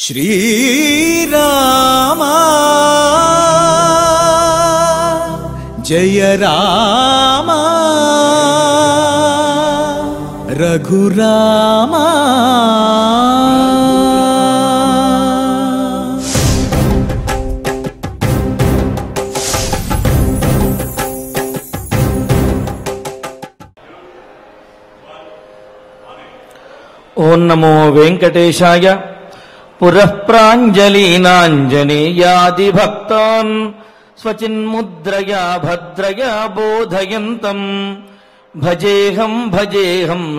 श्रीरामा जय रामा रघुरामा। ओं नमो वेंकटेशाय पुरः प्राञ्जलीनाञ्जनेयादिभक्तान् स्वचिन्मुद्रया भद्रया बोधयन्तं भजेऽहं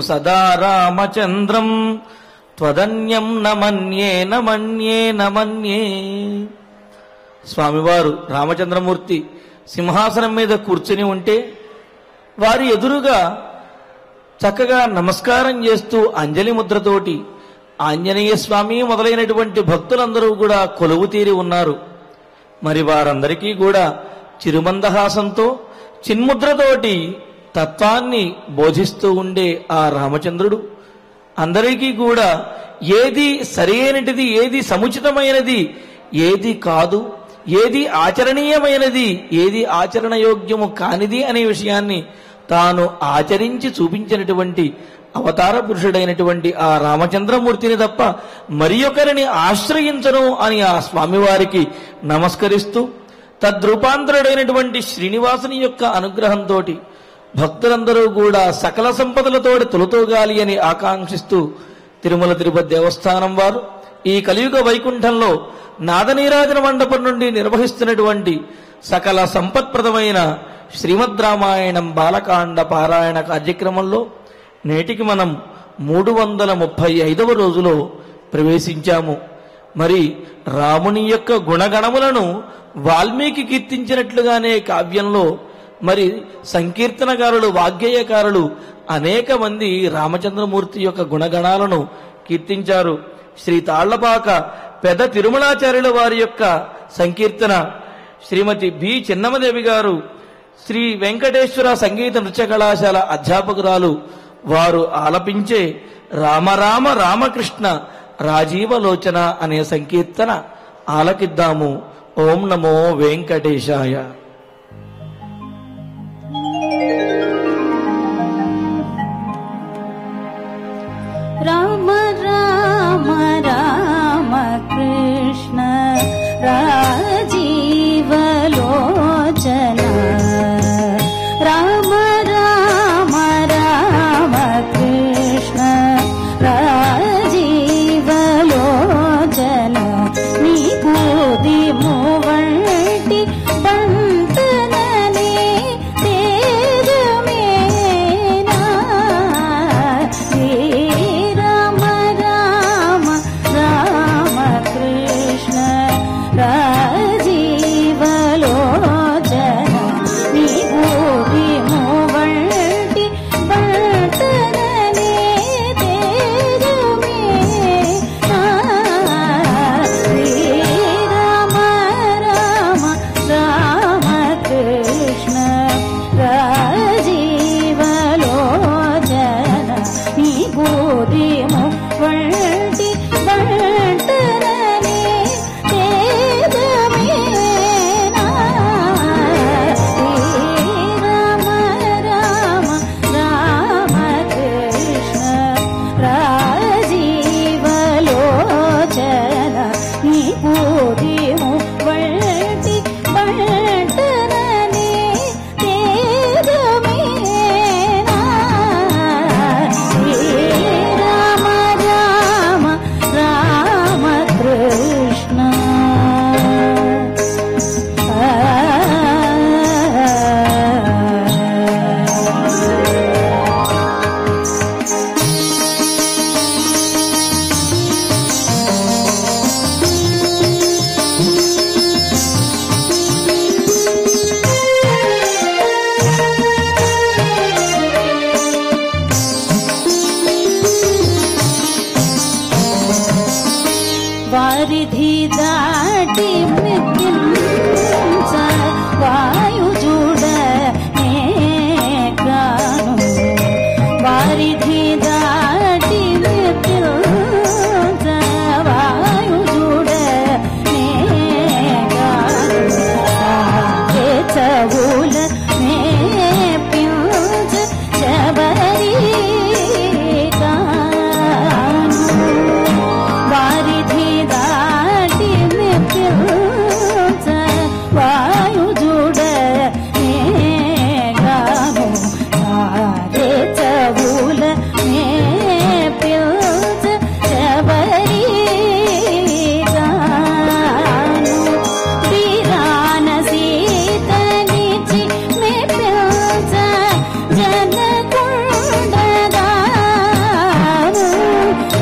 सदा रामचन्द्रं त्वदन्यं न मन्ये। స్వామివారు రామచంద్రమూర్తి సింహాసనం మీద కూర్చుని ఉంటే వారి ఎదురుగా చక్కగా నమస్కారం చేస్తూ అంజలి ముద్రతోటి ఆంజనేయ స్వామి మొదలైనటువంటి భక్తులందరూ కూడా కొలువు తీరి ఉన్నారు. మరి వారందరికీ కూడా చిరుమందహాసంతో చిన్ముద్రతోటి తత్వాన్ని బోధిస్తూ ఉండే ఆ రామచంద్రుడు అందరికీ కూడా ఏది సరైనటిది, ఏది సముచితమైనది, ఏది కాదు, ఏది ఆచరణీయమైనది, ఏది ఆచరణయోగ్యము కానిది అనే విషయాన్ని తాను ఆచరించి చూపించినటువంటి అవతార పురుషుడైనటువంటి ఆ రామచంద్రమూర్తిని తప్ప మరి ఒకరిని ఆశ్రయించను అని ఆ స్వామివారికి నమస్కరిస్తూ తద్రూపాంతరుడైనటువంటి శ్రీనివాసుని యొక్క అనుగ్రహంతో భక్తులందరూ కూడా సకల సంపదలతోటి తొలతూగాలి అని ఆకాంక్షిస్తూ తిరుమల తిరుపతి దేవస్థానం వారు ఈ కలియుగ వైకుంఠంలో నాదనీరాజన మండపం నుండి నిర్వహిస్తున్నటువంటి సకల సంపత్ప్రదమైన శ్రీమద్ రామాయణం బాలకాండ పారాయణ కార్యక్రమంలో నేటికి మనం 335వ రోజులో ప్రవేశించాము. మరి రాముని యొక్క గుణగణములను వాల్మీకి కీర్తించినట్లుగానే కావ్యంలో మరి సంకీర్తనకారులు, వాగ్గేయకారులు అనేక మంది రామచంద్రమూర్తి యొక్క గుణగణాలను కీర్తించారు. శ్రీ తాళ్లపాక పెద్ద తిరుమలాచార్యుల వారి యొక్క సంకీర్తన శ్రీమతి బి చిన్నమదేవి గారు శ్రీ వెంకటేశ్వర సంగీత నృత్య కళాశాల అధ్యాపకురాలు వారు ఆలపించే రామ రామ రామకృష్ణ రాజీవలోచన అనే సంకీర్తన ఆలకిద్దాము. ఓం నమో వెంకటేశాయ. రామ రామ రామ కృష్ణ రాజీవలోచన రామ రామ రామ కృష్ణ రాజీవలోచన నీకు దిమువంటి పంటననే తేజమేనా శ్రీ రామ రామ రామ కృష్ణ రాజీవలోచన చవుల మేపించ శబరి వారిధి దాటి మెప్పించ వాయుజుడ గాను వారే చవుల మేపించ శబరి వీరాన సీతనిచి మెప్పించ జనకుండగాను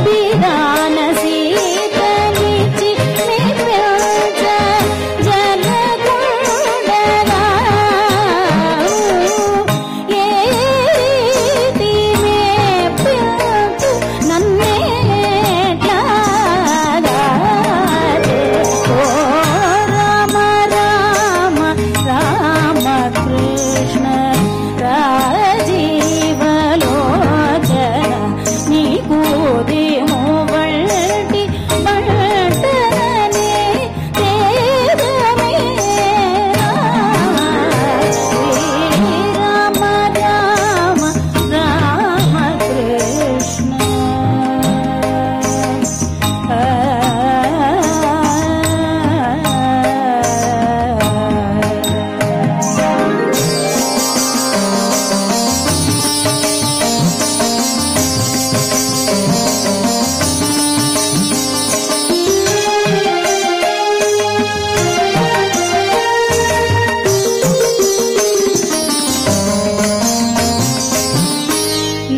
వీరాన సీతనిచి మెప్పించ జనకుండగాను ఏ రీతి మెప్పించు నన్నేట్లాగాదే ఓ రామ రామ రామ కృష్ణ రాజీవలోచన నీకు దిమువల్టి బట్టనే తేరమే రామ రామ రామ కృష్ణ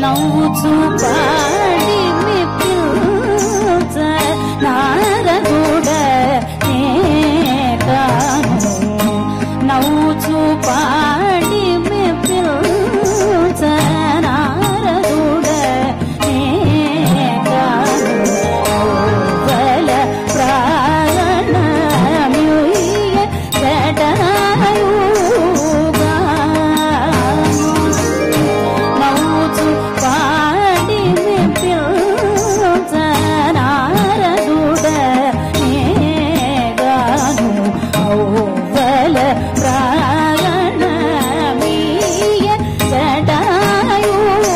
నవ్వుచూ పాడి మెప్పించ నారదుడ నే కాను నవ్వుచూ పాడి మెప్పించ నారదుడ నే కాను వల ప్రాణమ్యుయ జటాయుగాను నవ్వుచు పాడి మెప్పించ నారదుడ గాను ఔవల ప్రాణమీయ జటాయుగాను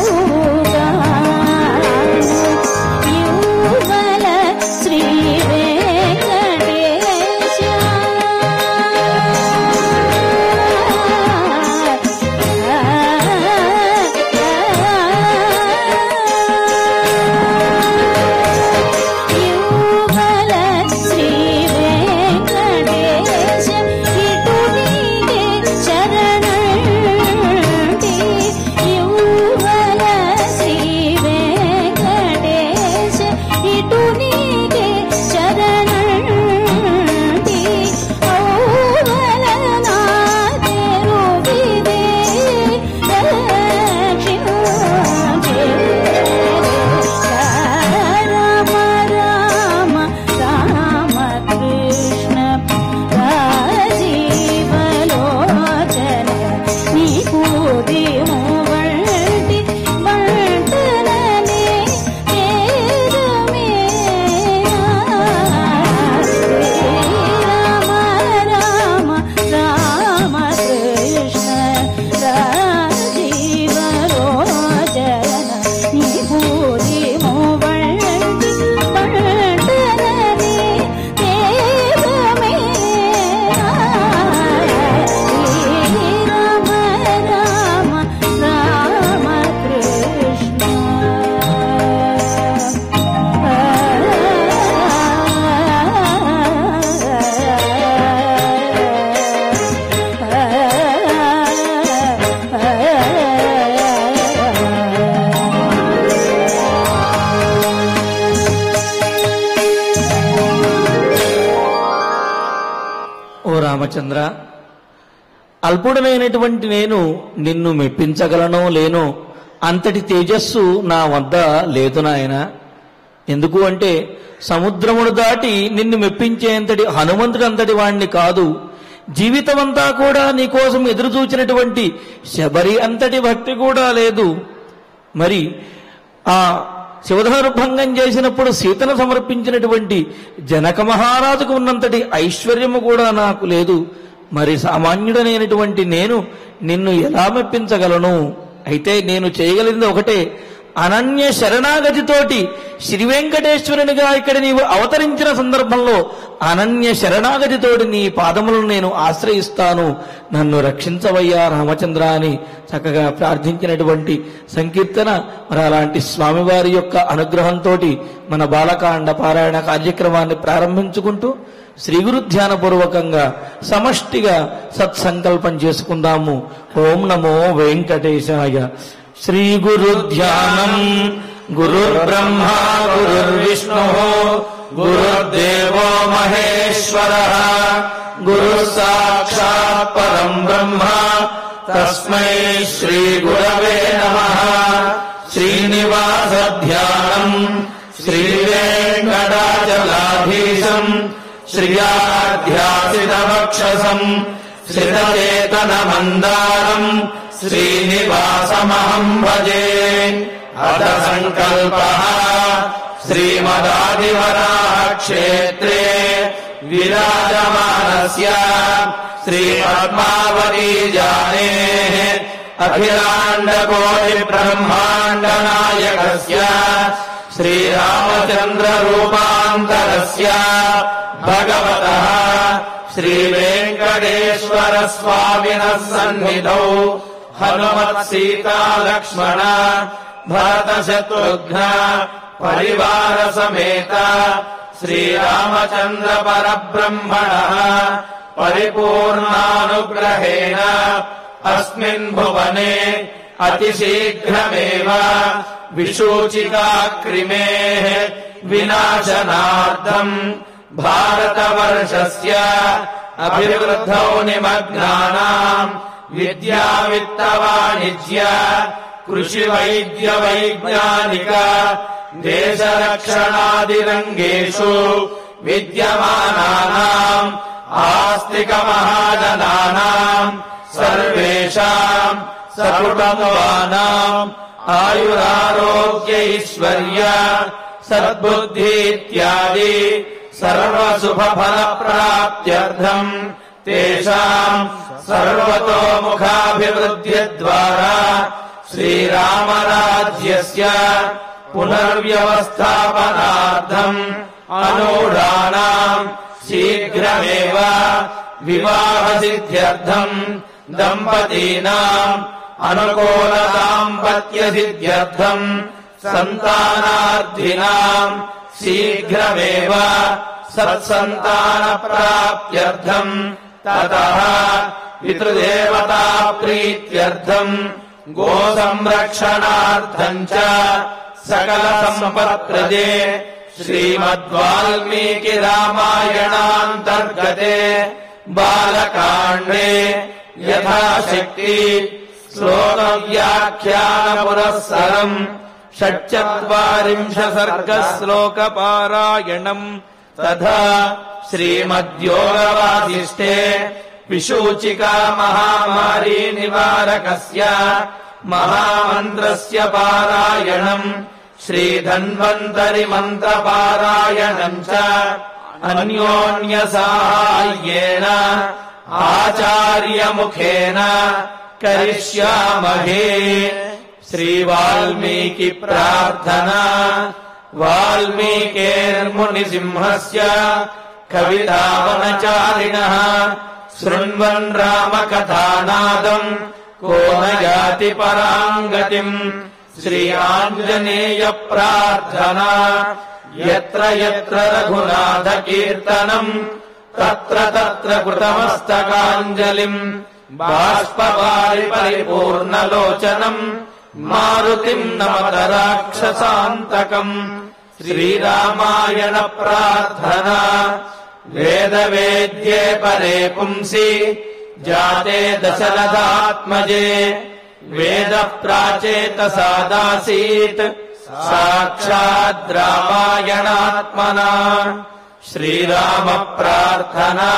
యువల శ్రీ వెంకటేశ యువల శ్రీ వెంకటేశ ఇటు నీకే శరణంటి యువల శ్రీ వెంకటేశ ఇటు నీకే శరణంటి ఔవల నా తెరువిదే దక్షిణే రామ రామ రామ కృష్ణ రాజీవలోచన నీకు దిమువల్టి బట్టనే తేరమే రామ రామ రామ కృష్ణ రాజీవలోచన నీకు దిమువల్టి బట్టనే తేరమే రామ రామ రామ కృష్ణ ఓ రామచంద్ర, అల్పుడనైనటువంటి నేను నిన్ను మెప్పించగలనో లేనో అంతటి తేజస్సు నా వద్ద లేదు నాయన. ఎందుకు అంటే సముద్రమును దాటి నిన్ను మెప్పించేంతటి హనుమంతుడు అంతటి వాణ్ణి కాదు. జీవితమంతా కూడా నీకోసం ఎదురు చూచినటువంటి శబరి అంతటి భక్తి కూడా లేదు. మరి ఆ శివధనుర్భంగం చేసినప్పుడు సీతను సమర్పించినటువంటి జనక మహారాజుకు ఉన్నంతటి ఐశ్వర్యము కూడా నాకు లేదు. మరి సామాన్యుడనైనటువంటి నేను నిన్ను ఎలా మెప్పించగలను? అయితే నేను చేయగలిగింది ఒకటే, అనన్య శరణాగతితోటి శ్రీ వెంకటేశ్వరునిగా ఇక్కడ నీవు అవతరించిన సందర్భంలో అనన్య శరణాగతితోటి నీ పాదములను నేను ఆశ్రయిస్తాను, నన్ను రక్షించవయ్యా రామచంద్ర అని చక్కగా ప్రార్థించినటువంటి సంకీర్తన. మరి అలాంటి స్వామివారి యొక్క అనుగ్రహంతో మన బాలకాండ పారాయణ కార్యక్రమాన్ని ప్రారంభించుకుంటూ శ్రీ గురు ధ్యానపూర్వకంగా సమష్టిగా సత్సంకల్పం చేసుకుందాము. ఓం నమో వెంకటేశాయ. శ్రీ గురు ధ్యానం. గురుర్బ్రహ్మ గురుర్విష్ణు గురుర్దేవో మహేశ్వరః గురు సాక్షాత్ పరం బ్రహ్మ తస్మై శ్రీ గురవే నమః. శ్రీనివాస ధ్యానం. శ్రీ వెంకటాచలాధీశం శ్రియాధ్యాసితవక్షసం శ్రితచేతన మందారం శ్రీనివాసమహం భజే. అథ సంకల్పః. శ్రీమదాదివరాహక్షేత్రే విరాజమానస్య శ్రీ పద్మావతీ జానేః అఖిలాండకోటి బ్రహ్మాండ నాయకస్య శ్రీరామచంద్ర రూపాంతరస్య భగవతః శ్రీ వెంకటేశ్వర స్వామినః సన్నిధౌ హనుమత్ సీతా లక్ష్మణ భరత శత్రుఘ్న పరివార సమేత శ్రీరామచంద్ర పరబ్రహ్మణః పరిపూర్ణానుగ్రహేణ అస్మిన్ భువనే అతిశీఘ్రమేవ విశూచికాక్రిమేః వినాశనార్థం భారతవర్షస్య అభివృద్ధౌ నిమగ్నానాం విద్యా విత్త వాణిజ్య కృషి వైద్య వైజ్ఞానిక దేశరక్షణాదిరంగేషు విద్యమానానాం ఆస్తిక మహాజనానాం సర్వేషాం సకుటుంబానాం ఆయురారోగ్యైశ్వర్య సద్బుద్ధి ఇత్యాది సర్వశుభఫలప్రాప్త్యర్థం తేషాం సర్వతోముఖాభివృద్ధ్యద్వారా శ్రీరామరాజ్యస్య పునర్వ్యవస్థాపనార్థం అనూఢానాం శీఘ్రమేవ వివాహసిద్ధ్యర్థం దంపతీనాం అనుకూల దాంపత్యసిద్ధ్యర్థం సంతానార్థినాం శీఘ్రమేవ సత్సంతాన ప్రాప్త్యర్థం తతః పితృదేవతా ప్రీత్యర్థం గో సంరక్షణార్థం చ సకల సంపత్ప్రదే శ్రీమద్వాల్మీకి రామాయణాంతర్గతే బాలకాండే యథాశక్తి శ్లోక వ్యాఖ్యాన పురస్సరం 46 సర్గ శ్లోక పారాయణం తథా శ్రీమద్యోగవాసిష్ఠే విశూచికా మహామారీ నివారకస్య మహామంత్రస్య పారాయణం శ్రీధన్వంతరి మంత్ర పారాయణం చ అన్యోన్య సాహాయ్యేన ఆచార్య ముఖేన కరిష్యామహే. శ్రీ వాల్మీకి ప్రార్థనా. వాల్మీకేర్ముని సింహస్య కవితావనచారిణః శృణ్వన్ రామకథానాదం కో న యాతి పరాంగతిం. శ్రీ ఆంజనేయ ప్రార్థనా. యత్ర యత్ర రఘునాథ కీర్తనం తత్ర తత్ర కృతమస్తకాంజలిం బాష్పవారి పరిపూర్ణలోచనం మారుతిం నమత రాక్షసాంతకం. శ్రీరామాయణ ప్రార్థనా. వేద వేద్యే పరే పుంసి జాతే దశరథాత్మజే వేద ప్రాచేతసాదాసీత్ సాక్షాద్ రామాయణాత్మనా. శ్రీరామ ప్రార్థనా.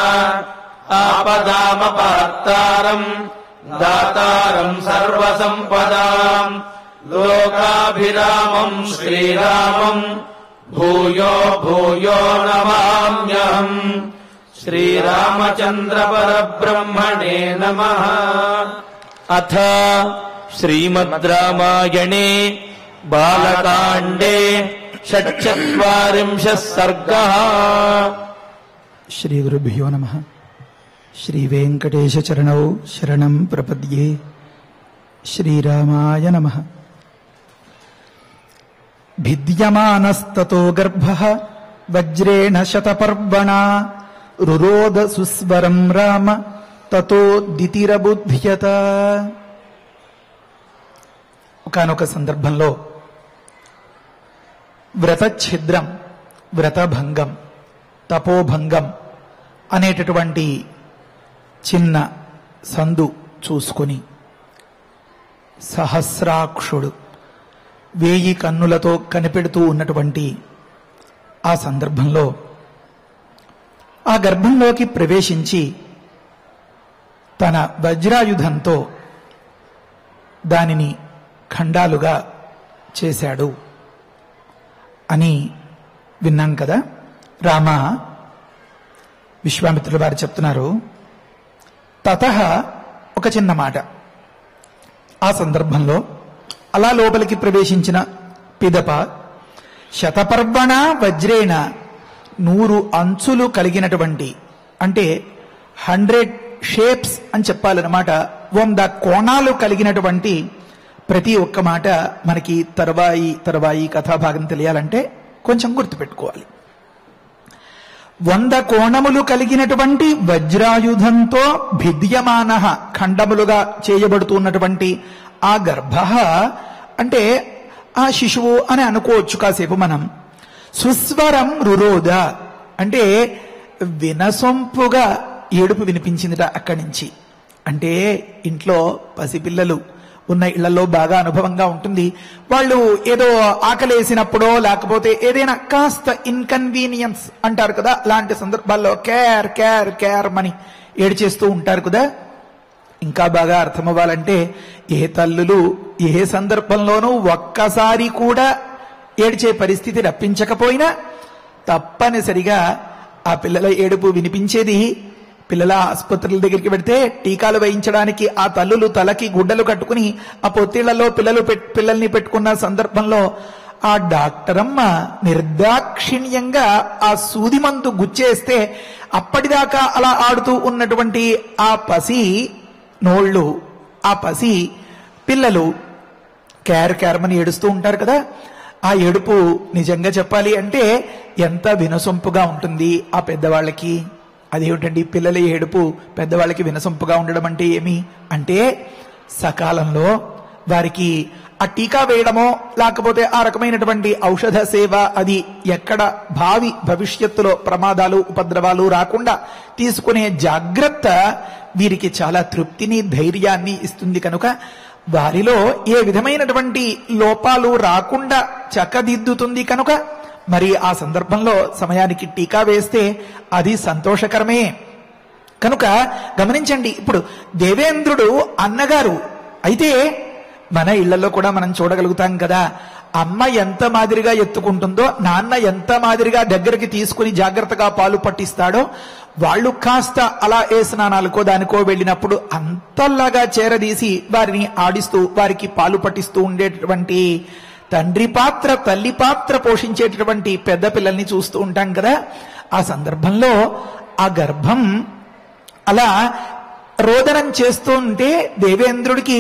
ఆపదామపహర్తారం దాతారం సర్వసంపదాం లోకాభిరామం శ్రీరామం భూయో భూయో నమామ్యహం. శ్రీరామచంద్ర పరబ్రహ్మణే నమః. అథ శ్రీమద్ రామాయణే బాలకాండే షట్చత్వారింశః సర్గః. శ్రీ గురుభ్యో నమః. శ్రీ వెంకటేశ చరణౌ శరణం ప్రపద్యే. శ్రీరామాయ నమః. భిద్యమానస్తతో గర్భః వజ్రేణ శతపర్వణా రురోద సుస్వరం రామ తతో దితిరబుధ్యత. ఒకానొక సందర్భంలో వ్రతఛిద్రం, వ్రతభంగం, తపోభంగం అనేటటువంటి చిన్న సందు చూసుకుని సహస్రాక్షుడు 1000 కన్నులతో కనిపెడుతూ ఉన్నటువంటి ఆ సందర్భంలో ఆ గర్భంలోకి ప్రవేశించి తన వజ్రాయుధంతో దానిని ఖండాలుగా చేశాడు అని విన్నాం కదా. రామ, విశ్వామిత్రుల వారు చెప్తున్నారు, తతః ఒక చిన్న మాట. ఆ సందర్భంలో అలా లోపలికి ప్రవేశించిన పిదప శతపర్వణ వజ్రేణ 100 అంచులు కలిగినటువంటి, అంటే 100 షేప్స్ అని చెప్పాలన్నమాట, 100 కోణాలు కలిగినటువంటి ప్రతి ఒక్క మాట మనకి తర్వాయి కథాభాగం తెలియాలంటే కొంచెం గుర్తుపెట్టుకోవాలి. 100 కోణములు కలిగినటువంటి వజ్రాయుధంతో భిద్యమాన, ఖండములుగా చేయబడుతున్నటువంటి ఆ గర్భ అంటే ఆ శిశువు అని అనుకోవచ్చు కాసేపు మనం. సుస్వరం రురోద అంటే వినసొంపుగా ఏడుపు వినిపించిందిట అక్కడి నుంచి. అంటే ఇంట్లో పసిపిల్లలు ఉన్న ఇళ్లలో బాగా అనుభవంగా ఉంటుంది. వాళ్ళు ఏదో ఆకలేసినప్పుడో లేకపోతే ఏదైనా కాస్త ఇన్కన్వీనియన్స్ అంటారు కదా, అలాంటి సందర్భాల్లో కేర్ కేర్ కేర్ అని ఏడ్చేస్తూ ఉంటారు కదా. ఇంకా బాగా అర్థమవ్వాలంటే ఏ తల్లులు ఏ సందర్భంలోనూ ఒక్కసారి కూడా ఏడ్చే పరిస్థితి రప్పించకపోయినా తప్పనిసరిగా ఆ పిల్లల ఏడుపు వినిపించేది. పిల్లల ఆసుపత్రుల దగ్గరికి వెడితే టీకాలు వేయించడానికి ఆ తల్లులు తలకి గుడ్డలు కట్టుకుని ఆ పొత్తిళ్లలో పిల్లల్ని పెట్టుకున్న సందర్భంలో ఆ డాక్టరమ్మ నిర్దాక్షిణ్యంగా ఆ సూది మందు గుచ్చేస్తే అప్పటిదాకా అలా ఆడుతూ ఉన్నటువంటి ఆ పసి నోళ్ళు, ఆ పసి పిల్లలు కేరమని ఏడుస్తూ ఉంటారు కదా. ఆ ఏడుపు నిజంగా చెప్పాలి అంటే ఎంత వినసొంపుగా ఉంటుంది ఆ పెద్దవాళ్ళకి. అదేమిటండి పిల్లల ఏడుపు పెద్దవాళ్ళకి వినసొంపుగా ఉండడం అంటే ఏమి అంటే, సకాలంలో వారికి ఆ టీకా వేయడమో లేకపోతే ఆ రకమైనటువంటి ఔషధ సేవ అది ఎక్కడ భవిష్యత్తులో ప్రమాదాలు ఉపద్రవాలు రాకుండా తీసుకునే జాగ్రత్త వీరికి చాలా తృప్తిని ధైర్యాన్ని ఇస్తుంది. కనుక వారిలో ఏ విధమైనటువంటి లోపాలు రాకుండా చక్కదిద్దుతుంది. కనుక మరి ఆ సందర్భంలో సమయానికి టీకా వేస్తే అది సంతోషకరమే. కనుక గమనించండి, ఇప్పుడు దేవేంద్రుడు అన్నగారు అయితే మన ఇళ్లలో కూడా మనం చూడగలుగుతాం కదా, అమ్మ ఎంత మాదిరిగా ఎత్తుకుంటుందో, నాన్న ఎంత మాదిరిగా దగ్గరికి తీసుకుని జాగ్రత్తగా పాలు పట్టిస్తాడో, వాళ్ళు కాస్త అలా ఏ స్నానాలకో దానికో వెళ్ళినప్పుడు అంతల్లాగా చేరదీసి వారిని ఆడిస్తూ వారికి పాలు పట్టిస్తూ ఉండేటటువంటి తండ్రి పాత్ర తల్లి పాత్ర పోషించేటటువంటి పెద్ద పిల్లల్ని చూస్తూ ఉంటాం కదా. ఆ సందర్భంలో ఆ గర్భం అలా రోదనం చేస్తూ ఉంటే దేవేంద్రుడికి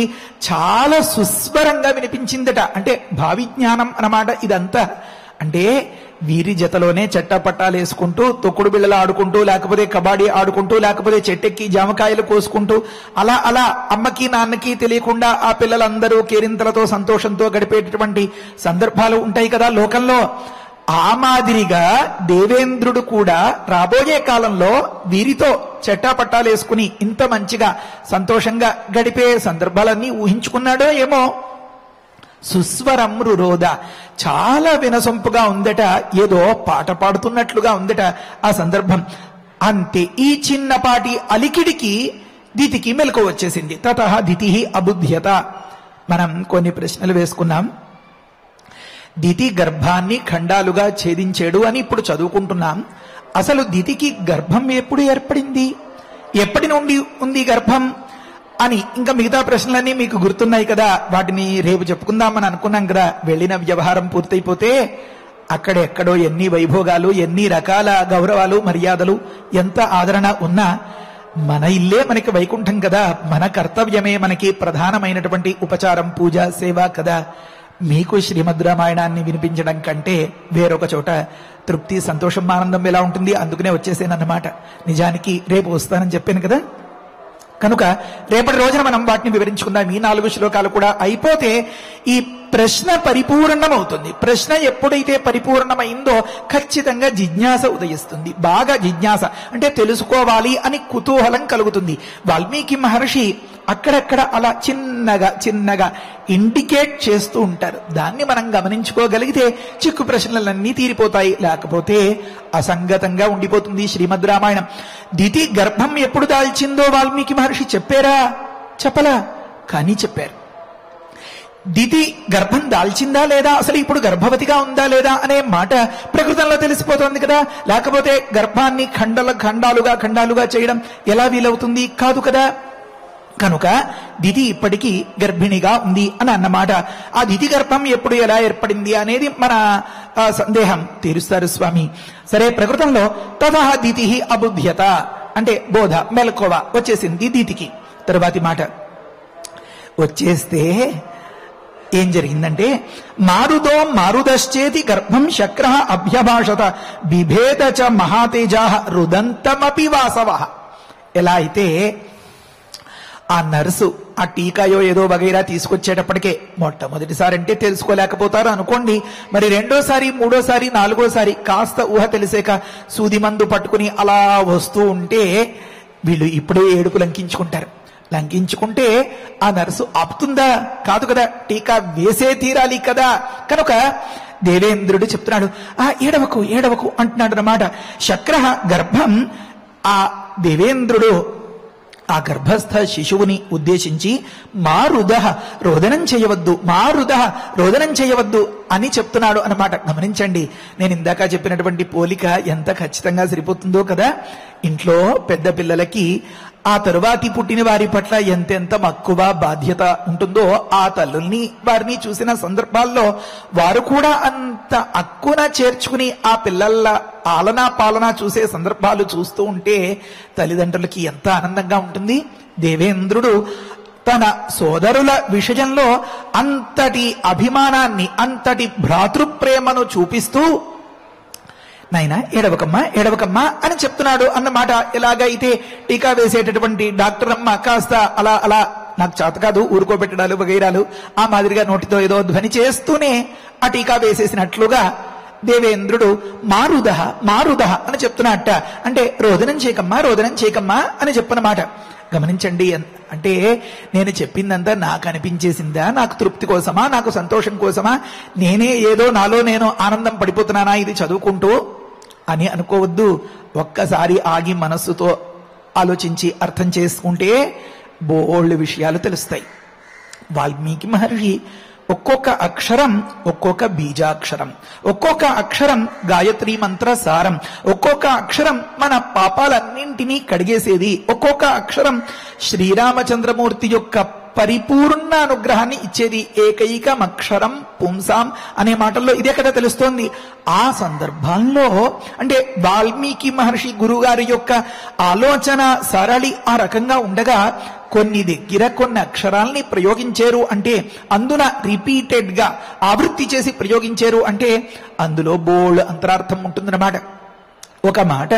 చాలా సుస్వరంగా వినిపించిందట. అంటే భావి జ్ఞానం అన్నమాట ఇదంతా. అంటే వీరి జతలోనే చెట్టపట్టాలు వేసుకుంటూ తొక్కుడు బిళ్ళలు ఆడుకుంటూ లేకపోతే కబాడీ ఆడుకుంటూ లేకపోతే చెట్టెక్కి జామకాయలు కోసుకుంటూ అలా అలా అమ్మకి నాన్నకి తెలియకుండా ఆ పిల్లలందరూ కేరింతలతో సంతోషంతో గడిపేటటువంటి సందర్భాలు ఉంటాయి కదా లోకంలో. ఆ మాదిరిగా దేవేంద్రుడు కూడా రాబోయే కాలంలో వీరితో చెట్టాపట్టాలేసుకుని ఇంత మంచిగా సంతోషంగా గడిపే సందర్భాలన్నీ ఊహించుకున్నాడో ఏమో. సుస్వరం రురోద చాలా వినసొంపుగా ఉందట, ఏదో పాట పాడుతున్నట్లుగా ఉందట ఆ సందర్భం. అంతే ఈ చిన్నపాటి అలికిడికి దితికి మెలకు వచ్చేసింది. తతః దితి అబుధ్యత. మనం కొన్ని ప్రశ్నలు వేసుకున్నాం. దితి గర్భాన్ని ఖండాలుగా ఛేదించాడు అని ఇప్పుడు చదువుకుంటున్నాం. అసలు దితికి గర్భం ఎప్పుడు ఏర్పడింది, ఎప్పటి నుండి ఉంది గర్భం అని ఇంకా మిగతా ప్రశ్నలన్నీ మీకు గుర్తున్నాయి కదా, వాటిని రేపు చెప్పుకుందామని అనుకున్నాం కదా. వెళ్ళిన వ్యవహారం పూర్తయిపోతే అక్కడెక్కడో ఎన్ని వైభోగాలు, ఎన్ని రకాల గౌరవాలు, మర్యాదలు, ఎంత ఆదరణ ఉన్నా మన ఇల్లే మనకి వైకుంఠం కదా, మన కర్తవ్యమే మనకి ప్రధానమైనటువంటి ఉపచారం, పూజ, సేవ కదా. మీకు శ్రీమద్ రామాయణాన్ని వినిపించడం కంటే వేరొక చోట తృప్తి, సంతోషం, ఆనందం ఎలా ఉంటుంది, అందుకనే వచ్చేసానన్నమాట. నిజానికి రేపు వస్తానని చెప్పాను కదా, కనుక రేపటి రోజున మనం వాటిని వివరించుకుందాం. ఈ 4 శ్లోకాలు కూడా అయిపోతే ఈ ప్రశ్న పరిపూర్ణమవుతుంది. ప్రశ్న ఎప్పుడైతే పరిపూర్ణమైందో ఖచ్చితంగా జిజ్ఞాస ఉదయిస్తుంది. బాగా జిజ్ఞాస అంటే తెలుసుకోవాలి అని కుతూహలం కలుగుతుంది. వాల్మీకి మహర్షి అక్కడక్కడ అలా చిన్నగా ఇండికేట్ చేస్తూ ఉంటారు. దాన్ని మనం గమనించుకోగలిగితే చిక్కు ప్రశ్నలన్నీ తీరిపోతాయి, లేకపోతే అసంగతంగా ఉండిపోతుంది శ్రీమద్ రామాయణం. దితి గర్భం ఎప్పుడు దాల్చిందో వాల్మీకి మహర్షి చెప్పారా? చెప్పలా, కానీ చెప్పారు. దితి గర్భం దాల్చిందా లేదా, అసలు ఇప్పుడు గర్భవతిగా ఉందా లేదా అనే మాట ప్రకృతంలో తెలిసిపోతుంది కదా. లేకపోతే గర్భాన్ని ఖండాలుగా చేయడం ఎలా వీలవుతుంది? కాదు కదా. కనుక దితి ఇప్పటికీ గర్భిణిగా ఉంది అని అన్నమాట. ఆ దితి గర్భం ఎప్పుడు ఎలా ఏర్పడింది అనేది మన సందేహం తీరుస్తారు స్వామి. సరే, ప్రకృతంలో తథా దితి అబుధ్యత అంటే బోధ, మెలకువ వచ్చేసింది దితికి. తరువాతి మాట వచ్చేస్తే ఏం జరిగిందంటే, మారుదశ్చేతి గర్భం శక్ర అభ్యభాషత బిభేద చ మహాతేజా రుదంతమపి వాసవ. ఎలా అయితే ఆ నర్సు ఆ టీకాయో ఏదో వగైరా తీసుకొచ్చేటప్పటికే మొట్టమొదటిసారి అంటే తెలుసుకోలేకపోతారు అనుకోండి, మరి రెండోసారి, మూడోసారి, నాలుగోసారి కాస్త ఊహ తెలిసాక సూది మందు పట్టుకుని అలా వస్తూ ఉంటే వీళ్ళు ఇప్పుడే ఏడుపు లంకించుకుంటే ఆ నర్సు ఆపుతుందా? కాదు కదా, టీకా వేసే తీరాలి కదా. కనుక దేవేంద్రుడు చెప్తున్నాడు, ఏడవకు అంటున్నాడు అన్నమాట. శక్ర గర్భం, ఆ దేవేంద్రుడు ఆ గర్భస్థ శిశువుని ఉద్దేశించి రోదనం చేయవద్దు అని చెప్తున్నాడు అన్నమాట. గమనించండి, నేను ఇందాక చెప్పినటువంటి పోలిక ఎంత ఖచ్చితంగా సరిపోతుందో కదా. ఇంట్లో పెద్ద పిల్లలకి ఆ తరువాతి పుట్టిన వారి పట్ల ఎంతెంత మక్కువ, బాధ్యత ఉంటుందో ఆ తల్లుల్ని వారిని చూసిన సందర్భాల్లో వారు కూడా అంత అక్కున చేర్చుకుని ఆ పిల్లల ఆలనా పాలన చూసే సందర్భాలు చూస్తూ ఉంటే తల్లిదండ్రులకి ఎంత ఆనందంగా ఉంటుంది. దేవేంద్రుడు తన సోదరుల విషయంలో అంతటి అభిమానాన్ని, అంతటి భ్రాతృప్రేమను చూపిస్తూ నాయనా ఏడవకమ్మా అని చెప్తున్నాడు అన్నమాట. ఎలాగైతే టీకా వేసేటటువంటి డాక్టర్ అమ్మ కాస్త అలా నాకు చేత కాదు ఊరుకోబెట్టడాలు వగైరాలు ఆ మాదిరిగా నోటితో ఏదో ధ్వని చేస్తూనే ఆ టీకా వేసేసినట్లుగా దేవేంద్రుడు మారుదహ అని చెప్తున్నట్ట. అంటే రోదనం చేయకమ్మా అని చెప్పనమాట. గమనించండి, అంటే నేను చెప్పిందంతా నాకు అనిపించేసిందా, నాకు తృప్తి కోసమా, నాకు సంతోషం కోసమా, నేనే ఏదో నాలో నేను ఆనందం పడిపోతున్నానా ఇది చదువుకుంటూ అని అనుకోవద్దు. ఒక్కసారి ఆగి మనస్సుతో ఆలోచించి అర్థం చేసుకుంటే బోల్డ్ విషయాలు తెలుస్తాయి. వాల్మీకి మహర్షి ఒక్కొక్క అక్షరం ఒక్కొక్క బీజాక్షరం, ఒక్కొక్క అక్షరం గాయత్రీ మంత్ర సారం, ఒక్కొక్క అక్షరం మన పాపాలన్నింటినీ కడిగేసేది, ఒక్కొక్క అక్షరం శ్రీరామచంద్రమూర్తి యొక్క పరిపూర్ణ అనుగ్రహాన్ని ఇచ్చేది. ఏకైకమక్షరం పుంసాం అనే మాటల్లో ఇదే కదా తెలుస్తోంది. ఆ సందర్భంలో అంటే వాల్మీకి మహర్షి గురుగారి యొక్క ఆలోచన సరళి ఆ రకంగా ఉండగా కొన్ని అక్షరాల్ని ప్రయోగించారు అంటే, అందున రిపీటెడ్ గా ఆవృత్తి చేసి ప్రయోగించారు అంటే అందులో బోల్డ్ అంతరార్థం ఉంటుందన్నమాట. ఒక మాట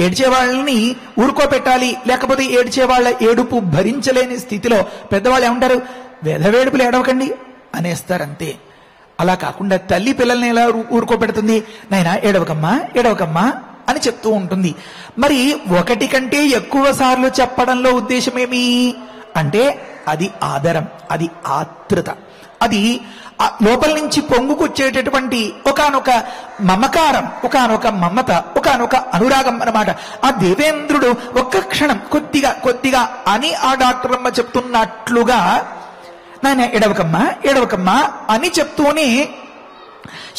ఏడ్చేవాళ్ళని ఊరుకోపెట్టాలి, లేకపోతే ఏడ్చేవాళ్ల ఏడుపు భరించలేని స్థితిలో పెద్దవాళ్ళు ఏమంటారు, వేదవేడుపులు ఏడవకండి అనేస్తారంతే. అలా కాకుండా తల్లి పిల్లల్ని ఎలా ఊరుకోపెడుతుంది, నాయనా ఏడవకమ్మా అని చెప్తూ ఉంటుంది. మరి ఒకటి కంటే ఎక్కువ సార్లు చెప్పడంలో ఉద్దేశమేమి అంటే అది ఆదరం, అది ఆత్రుత, అది లోపల నుంచి పొంగుకొచ్చేటటువంటి ఒకానొక మమకారం, ఒకానొక మమత, ఒకానొక అనురాగం అన్నమాట. ఆ దేవేంద్రుడు ఒక్క క్షణం కొద్దిగా అని ఆ డాక్టర్ అమ్మ చెప్తున్నట్లుగా నాయన ఏడవకమ్మా అని చెప్తూనే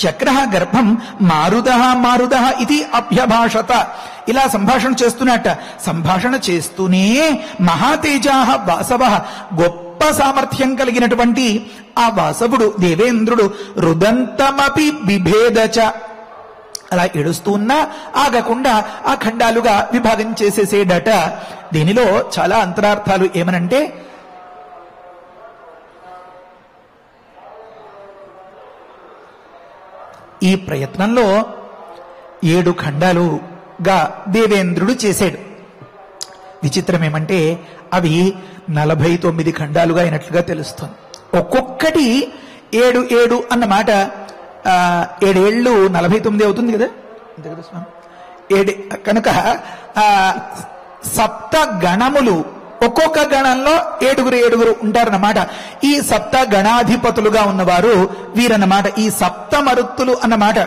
శక్ర గర్భం మారుద మారుద ఇది అభ్యభాషత. ఇలా సంభాషణ చేస్తున్నట్ట. సంభాషణ చేస్తూనే మహాతేజా వాసవ, గొప్ప సామర్థ్యం కలిగినటువంటి ఆ వాసవుడు దేవేంద్రుడు రుదంతమపి బిభేదచ, అలా ఏడుస్తూ ఉన్నా ఆగకుండా ఆ ఖండాలుగా విభాగం చేసేసేడట. దీనిలో చాలా అంతరార్థాలు ఏమనంటే, ఈ ప్రయత్నంలో 7 ఖండాలుగా దేవేంద్రుడు చేశాడు. విచిత్రం ఏమంటే అవి 49 ఖండాలుగా అయినట్లుగా తెలుస్తుంది. ఒక్కొక్కటి 7 7 అన్నమాట. 7 ఏళ్ళు 49 అవుతుంది కదా, అంతే కదా స్వామి? 7 కనుక సప్త గణములు, ఒక్కొక్క గణంలో 7 ఉంటారన్నమాట. ఈ సప్త గణాధిపతులుగా ఉన్నవారు వీరన్నమాట, ఈ సప్త మరుత్తులు అన్నమాట.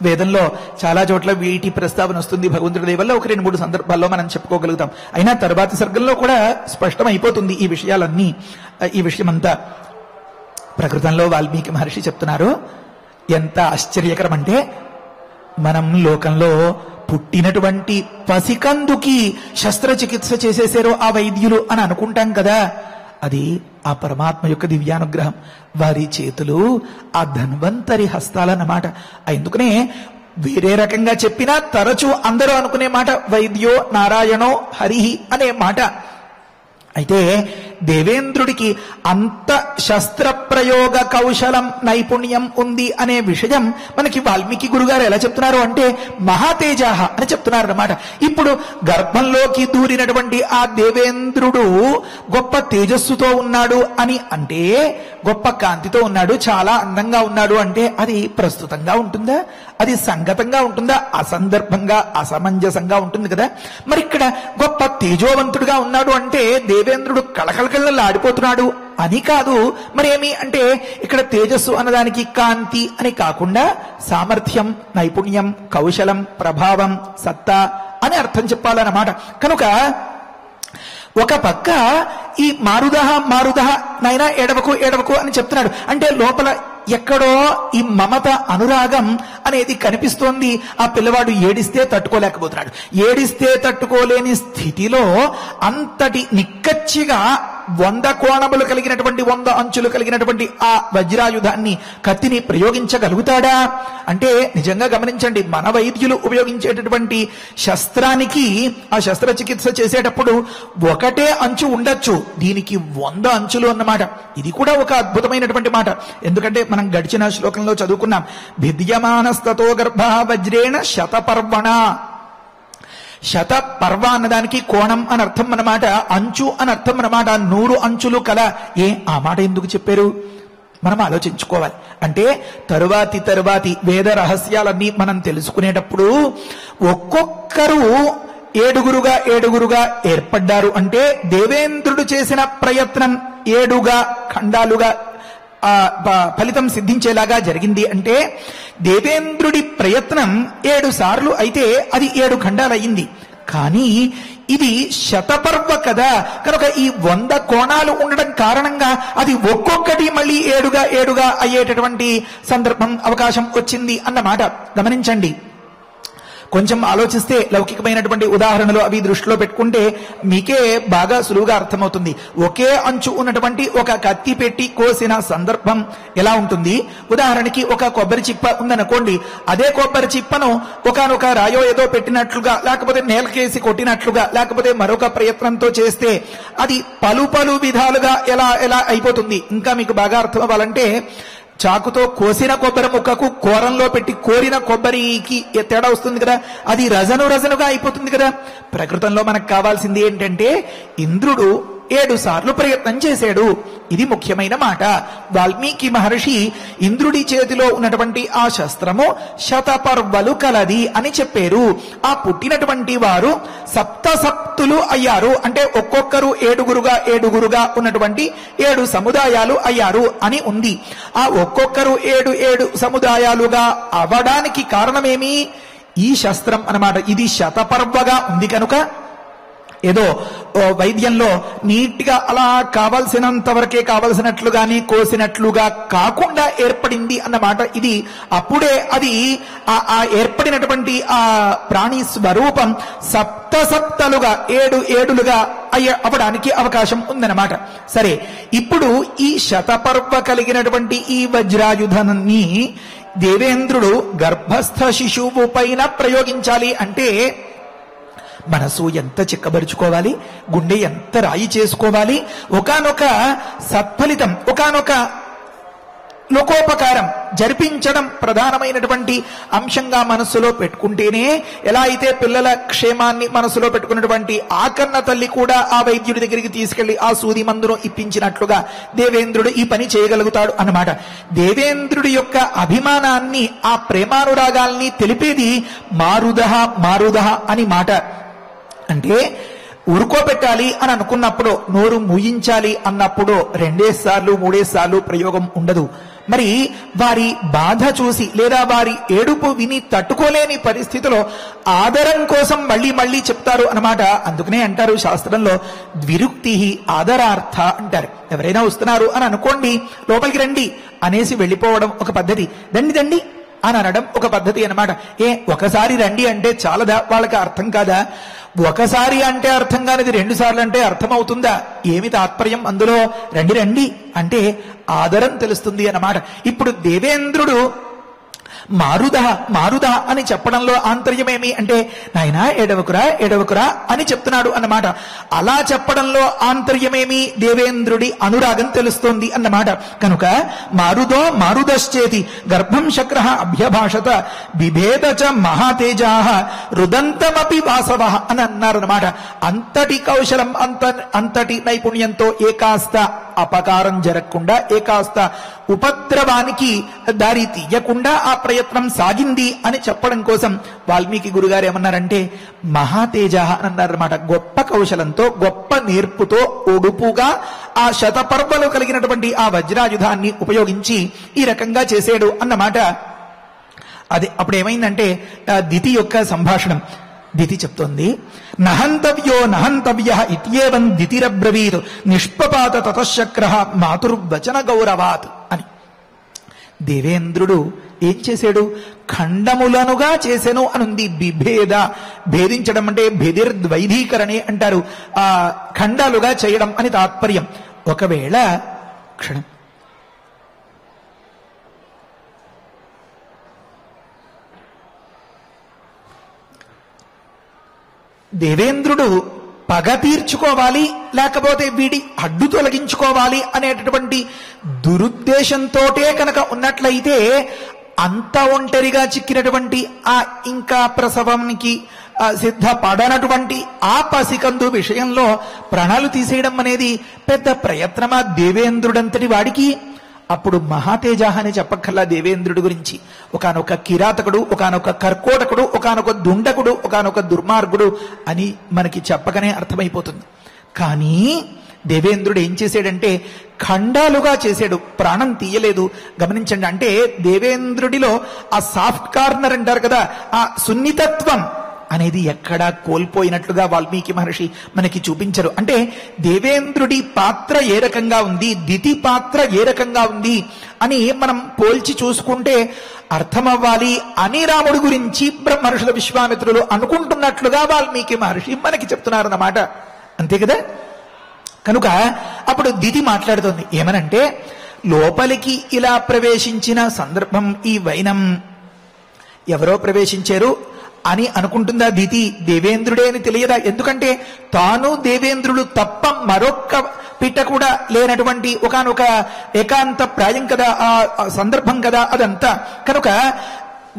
వేదంలో చాలా చోట్ల వీటి ప్రస్తావన వస్తుంది. భగవంతుడి దయ వల్ల 1-2-3 సందర్భాల్లో మనం చెప్పుకోగలుగుతాం. అయినా తర్వాతి సర్గంలో కూడా స్పష్టం అయిపోతుంది ఈ విషయాలన్నీ. ఈ విషయమంతా ప్రకృతంలో వాల్మీకి మహర్షి చెప్తున్నారు. ఎంత ఆశ్చర్యకరం అంటే, మనం లోకంలో పుట్టినటువంటి పసికందుకి శస్త్రచికిత్స చేసేసారో ఆ వైద్యులు అని అనుకుంటాం కదా, అది ఆ పరమాత్మ యొక్క దివ్యానుగ్రహం. వారి చేతులు ఆ ధన్వంతరి హస్తాలన్నమాట. ఎందుకనే వేరే రకంగా చెప్పినా తరచూ అందరూ అనుకునే మాట వైద్యో నారాయణో హరిహి అనే మాట. అయితే దేవేంద్రుడికి అంత శస్త్రప్రయోగ కౌశలం నైపుణ్యం ఉంది అనే విషయం మనకి వాల్మీకి గురుగారు ఎలా చెప్తున్నారు అంటే మహాతేజాహ అని చెప్తున్నారు అన్నమాట. ఇప్పుడు గర్భంలోకి దూరినటువంటి ఆ దేవేంద్రుడు గొప్ప తేజస్సుతో ఉన్నాడు అని అంటే, గొప్ప కాంతితో ఉన్నాడు, చాలా అందంగా ఉన్నాడు అంటే అది ప్రస్తుతంగా ఉంటుందా? అది సంగతంగా ఉంటుందా? అసందర్భంగా అసమంజసంగా ఉంటుంది కదా. మరి ఇక్కడ గొప్ప తేజోవంతుడుగా ఉన్నాడు అంటే దేవేంద్రుడు కళకళకళ్ళ ఆడిపోతున్నాడు అని కాదు. మరేమి అంటే ఇక్కడ తేజస్సు అన్నదానికి కాంతి అని కాకుండా సామర్థ్యం, నైపుణ్యం, కౌశలం, ప్రభావం, సత్తా అని అర్థం చెప్పాలన్నమాట. కనుక ఒక పక్క ఈ మారుదహ నైనా ఏడవకు అని చెప్తున్నాడు. అంటే లోపల ఎక్కడో ఈ మమత, అనురాగం అనేది కనిపిస్తోంది. ఆ పిల్లవాడు ఏడిస్తే తట్టుకోలేకపోతున్నాడు. ఏడిస్తే తట్టుకోలేని స్థితిలో అంతటి నిక్కచ్చిగా 100 కోణములు కలిగినటువంటి 100 అంచులు కలిగినటువంటి ఆ వజ్రాయుధాన్ని, కత్తిని ప్రయోగించగలుగుతాడా అంటే నిజంగా గమనించండి, మన వైద్యులు ఉపయోగించేటటువంటి శస్త్రానికి ఆ శస్త్రచికిత్స చేసేటప్పుడు ఒకటే అంచు ఉండొచ్చు, దీనికి 100 అంచులు అన్నమాట. ఇది కూడా ఒక అద్భుతమైనటువంటి మాట. ఎందుకంటే మనం గడిచిన శ్లోకంలో చదువుకున్నాం, భిద్యమానస్తతో గర్భ వజ్రేణ శతపర్వణ. శతపర్వ అన్నదానికి కోణం అని అర్థం అన్నమాట, అంచు అని అర్థం అన్నమాట. 100 అంచులు కల. ఆ మాట ఎందుకు చెప్పారు మనం ఆలోచించుకోవాలి. అంటే తరువాతి వేద రహస్యాలన్నీ మనం తెలుసుకునేటప్పుడు ఒక్కొక్కరు ఏడుగురుగా ఏర్పడ్డారు. అంటే దేవేంద్రుడు చేసిన ప్రయత్నం 7గా ఖండాలుగా ఫలితం సిద్ధించేలాగా జరిగింది. అంటే దేవేంద్రుడి ప్రయత్నం 7 సార్లు అయితే అది 7 ఖండాలయ్యింది. కానీ ఇది శతపర్వ కదా, కనుక ఈ 100 కోణాలు ఉండడం కారణంగా అది ఒక్కొక్కటి మళ్ళీ 7గా అయ్యేటటువంటి సందర్భం, అవకాశం వచ్చింది అన్నమాట. గమనించండి, కొంచెం ఆలోచిస్తే లౌకికమైనటువంటి ఉదాహరణలు అవి దృష్టిలో పెట్టుకుంటే మీకే బాగా సులువుగా అర్థమవుతుంది. ఒకే అంచు ఉన్నటువంటి ఒక కత్తి పెట్టి కోసిన సందర్భం ఎలా ఉంటుంది? ఉదాహరణకి ఒక కొబ్బరి చిప్ప ఉందనుకోండి, అదే కొబ్బరి చిప్పను ఒకనొక రాయో ఏదో పెట్టినట్లుగా, లేకపోతే నేలకేసి కొట్టినట్లుగా, లేకపోతే మరొక ప్రయత్నంతో చేస్తే అది పలు విధాలుగా ఎలా అయిపోతుంది. ఇంకా మీకు బాగా అర్థం అవ్వాలంటే, చాకుతో కోసిన కొబ్బరి ముక్కకు కూరంలో పెట్టి కోరిన కొబ్బరికి తేడా వస్తుంది కదా, అది రజనుగా అయిపోతుంది కదా. ప్రకృతంలో మనకు కావాల్సింది ఏంటంటే ఇంద్రుడు 7 సార్లు ప్రయత్నం చేశాడు. ఇది ముఖ్యమైన మాట. వాల్మీకి మహర్షి ఇంద్రుడి చేతిలో ఉన్నటువంటి ఆ శస్త్రము శతపర్వలు కలది అని చెప్పారు. ఆ పుట్టినటువంటి వారు సప్తులు అయ్యారు. అంటే ఒక్కొక్కరు 7గురుగా ఉన్నటువంటి 7 సముదాయాలు అయ్యారు అని ఉంది. ఆ ఒక్కొక్కరు 7 సముదాయాలుగా అవడానికి కారణమేమి? ఈ శస్త్రం అన్నమాట. ఇది శతపర్వగా ఉంది కనుక ఏదో వైద్యంలో నీట్ గా అలా కావలసినంత వరకే కావలసినట్లుగానే కోసినట్లుగా కాకుండా ఏర్పడింది అన్నమాట. ఇది అప్పుడే అది ఆ ఏర్పడినటువంటి ఆ ప్రాణి స్వరూపం సప్తలుగా 7 ఏడులుగా అవ్వడానికి అవకాశం ఉందన్నమాట. సరే, ఇప్పుడు ఈ శతపర్వ కలిగినటువంటి ఈ వజ్రాయుధాన్ని దేవేంద్రుడు గర్భస్థ శిశువు పైన ప్రయోగించాలి అంటే మనసు ఎంత చిక్కబరుచుకోవాలి, గుండె ఎంత రాయి చేసుకోవాలి, ఒకానొక సత్ఫలితం, ఒకానొక లోకోపకారం జరిపించడం ప్రధానమైనటువంటి అంశంగా మనస్సులో పెట్టుకుంటేనే, ఎలా అయితే పిల్లల క్షేమాన్ని మనసులో పెట్టుకున్నటువంటి ఆ కన్న తల్లి కూడా ఆ వైద్యుడి దగ్గరికి తీసుకెళ్లి ఆ సూది మందును ఇప్పించినట్లుగా దేవేంద్రుడు ఈ పని చేయగలుగుతాడు అన్నమాట. దేవేంద్రుడి యొక్క అభిమానాన్ని, ఆ ప్రేమానురాగాల్ని తెలిపేది మారుదహ మారుదహ అని మాట. అంటే ఉరుకోబెట్టాలి అని అనుకున్నప్పుడు, నోరు మూయించాలి అన్నప్పుడు 2 సార్లు 3 సార్లు ప్రయోగం ఉండదు. మరి వారి బాధ చూసి లేదా వారి ఏడుపు విని తట్టుకోలేని పరిస్థితిలో ఆదరం కోసం మళ్ళీ మళ్ళీ చెప్తారు అన్నమాట. అందుకనే అంటారు శాస్త్రంలో ద్విరుక్తి ఆదరార్థ అంటారు. ఎవరైనా వస్తున్నారు అని అనుకోండి, లోపలికి రండి అనేసి వెళ్ళిపోవడం ఒక పద్ధతి, దండి దండి అని అనడం ఒక పద్ధతి అన్నమాట. ఒకసారి రండి అంటే చాలదా? వాళ్ళకి అర్థం కాదా? ఒకసారి అంటే అర్థం కానిది 2 సార్లు అంటే అర్థమవుతుందా? ఏమి తాత్పర్యం అందులో? రండి రండి అంటే ఆదరం తెలుస్తుంది అన్నమాట. ఇప్పుడు దేవేంద్రుడు మారుద అని చెప్పడంలో ఆంతర్యమేమి అంటే, నాయనా ఏడవకురా ఏడవకురా అని చెప్తున్నాడు అన్నమాట. అలా చెప్పడంలో ఆంతర్యమేమి? దేవేంద్రుడి అనురాగం తెలుస్తోంది అన్నమాట. కనుక మారుదశ్చేతి గర్భం శక్ర అభ్యభాషత బిభేద చ మహాతేజా రుదంతమపి వాసవ అని అన్నారన్నమాట. అంతటి కౌశలం, అంతటి నైపుణ్యంతో ఏకాస్త అపకారం జరగకుండా, ఏకాస్త ఉపద్రవానికి దారి తీయకుండా ఆ ప్రయత్నం సాగింది అని చెప్పడం కోసం వాల్మీకి గురుగారు ఏమన్నారంటే మహాతేజ అని అన్నారన్నమాట. గొప్ప కౌశలంతో, గొప్ప నేర్పుతో, ఒడుపుగా ఆ శతపర్వలు కలిగినటువంటి ఆ వజ్రాయుధాన్ని ఉపయోగించి ఈ రకంగా చేసాడు అన్నమాట. అది అప్పుడు ఏమైందంటే దితి యొక్క సంభాషణం. దితి చెప్తోంది, నహంతవ్యో నహంతవ్య ఇత్యేవం దితిరబ్రవీత్ నిష్పపాత తతశక్ర మాతుర్వచన గౌరవాత్ అని. దేవేంద్రుడు ఏం చేశాడు? ఖండములనుగా చేసెను అనుంది. బిభేద, భేదించడం అంటే భేదిర్ద్వైధీకరణే అంటారు. ఆ ఖండాలుగా చేయడం అని తాత్పర్యం. ఒకవేళ క్షణం దేవేంద్రుడు పగ తీర్చుకోవాలి, లేకపోతే వీడి అడ్డు తొలగించుకోవాలి అనేటటువంటి దురుద్దేశంతోటే కనుక ఉన్నట్లయితే అంత ఒంటరిగా చిక్కినటువంటి ఆ ఇంకా ప్రసవానికి సిద్ధపడనటువంటి ఆ పసికందు విషయంలో ప్రాణాలు తీసేయడం అనేది పెద్ద ప్రయత్నమా దేవేంద్రుడంతటి వాడికి? అప్పుడు మహాతేజ అని చెప్పక్కర్లా దేవేంద్రుడి గురించి. ఒకానొక కిరాతకుడు, ఒకానొక కర్కోటకుడు, ఒకానొక దుండకుడు, ఒకానొక దుర్మార్గుడు అని మనకి చెప్పకనే అర్థమైపోతుంది. కానీ దేవేంద్రుడు ఏం చేశాడంటే ఖండాలుగా చేశాడు, ప్రాణం తీయలేదు. గమనించండి, అంటే దేవేంద్రుడిలో ఆ సాఫ్ట్ కార్నర్ అంటారు కదా, ఆ సున్నితత్వం అనేది ఎక్కడా కోల్పోయినట్లుగా వాల్మీకి మహర్షి మనకి చూపించరు. అంటే దేవేంద్రుడి పాత్ర ఏ రకంగా ఉంది, దితి పాత్ర ఏ రకంగా ఉంది అని మనం పోల్చి చూసుకుంటే అర్థమవ్వాలి అని రాముడి గురించి బ్రహ్మర్షుల విశ్వామిత్రులు అనుకుంటున్నట్లుగా వాల్మీకి మహర్షి మనకి చెప్తున్నారన్నమాట. అంతే కదా? కనుక అప్పుడు దితి మాట్లాడుతోంది ఏమనంటే, లోపలికి ఇలా ప్రవేశించిన సందర్భం ఈ వైనం ఎవరో ప్రవేశించారు అని అనుకుంటుందా దితి? దేవేంద్రుడే అని తెలియదా? ఎందుకంటే తాను దేవేంద్రుడు తప్ప మరొక్క పిట్ట కూడా లేనటువంటి ఒకానొక ఏకాంత ప్రాయం కదా ఆ సందర్భం కదా అదంతా. కనుక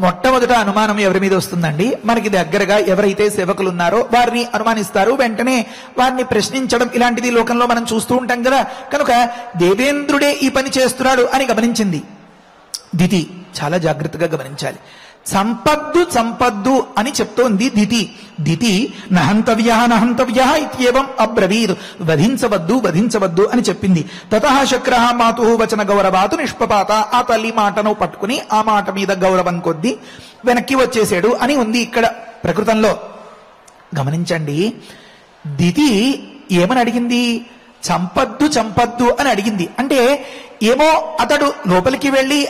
మొట్టమొదట అనుమానం ఎవరి మీద వస్తుందండి? మనకి దగ్గరగా ఎవరైతే సేవకులు ఉన్నారో వారిని అనుమానిస్తారు, వెంటనే వారిని ప్రశ్నించడం ఇలాంటిది లోకంలో మనం చూస్తూ ఉంటాం కదా. కనుక దేవేంద్రుడే ఈ పని చేస్తున్నాడు అని గమనించింది దితి. చాలా జాగ్రత్తగా గమనించాలి. సంపద్దు అని చెప్తోంది దితి. దితి నహంతవ్య ఇత్యేవం అబ్రవీద్, వధించవద్దు అని చెప్పింది. తతః శక్ర మాతు వచన గౌరవాతు నిష్పపాత, ఆ తల్లి మాటను పట్టుకుని ఆ మాట మీద గౌరవం కొద్దీ వెనక్కి వచ్చేసాడు అని ఉంది ఇక్కడ ప్రకృతంలో. గమనించండి, దితి ఏమని అడిగింది? చంపద్దు చంపద్దు అని అడిగింది. అంటే ఏమో అతడు లోపలికి వెళ్ళి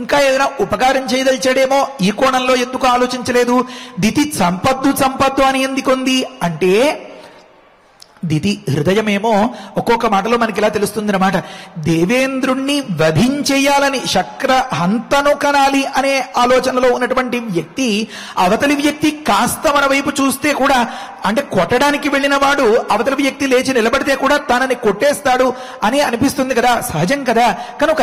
ఇంకా ఏదైనా ఉపకారం చేయదలిచాడేమో, ఈ కోణంలో ఎందుకు ఆలోచించలేదు? దితి చంపద్దు చంపద్దు అని ఎందుకుంది అంటే దితి హృదయమేమో ఒక్కొక్క మాటలో మనకి ఇలా తెలుస్తుంది అన్నమాట. దేవేంద్రుణ్ణి వధించేయాలని, శక్ర హంతను కనాలి అనే ఆలోచనలో ఉన్నటువంటి వ్యక్తి, అవతలి వ్యక్తి కాస్త మన వైపు చూస్తే కూడా, అంటే కొట్టడానికి వెళ్ళిన వాడు అవతలి వ్యక్తి లేచి నిలబడితే కూడా తనని కొట్టేస్తాడు అని అనిపిస్తుంది కదా, సహజం కదా. కనుక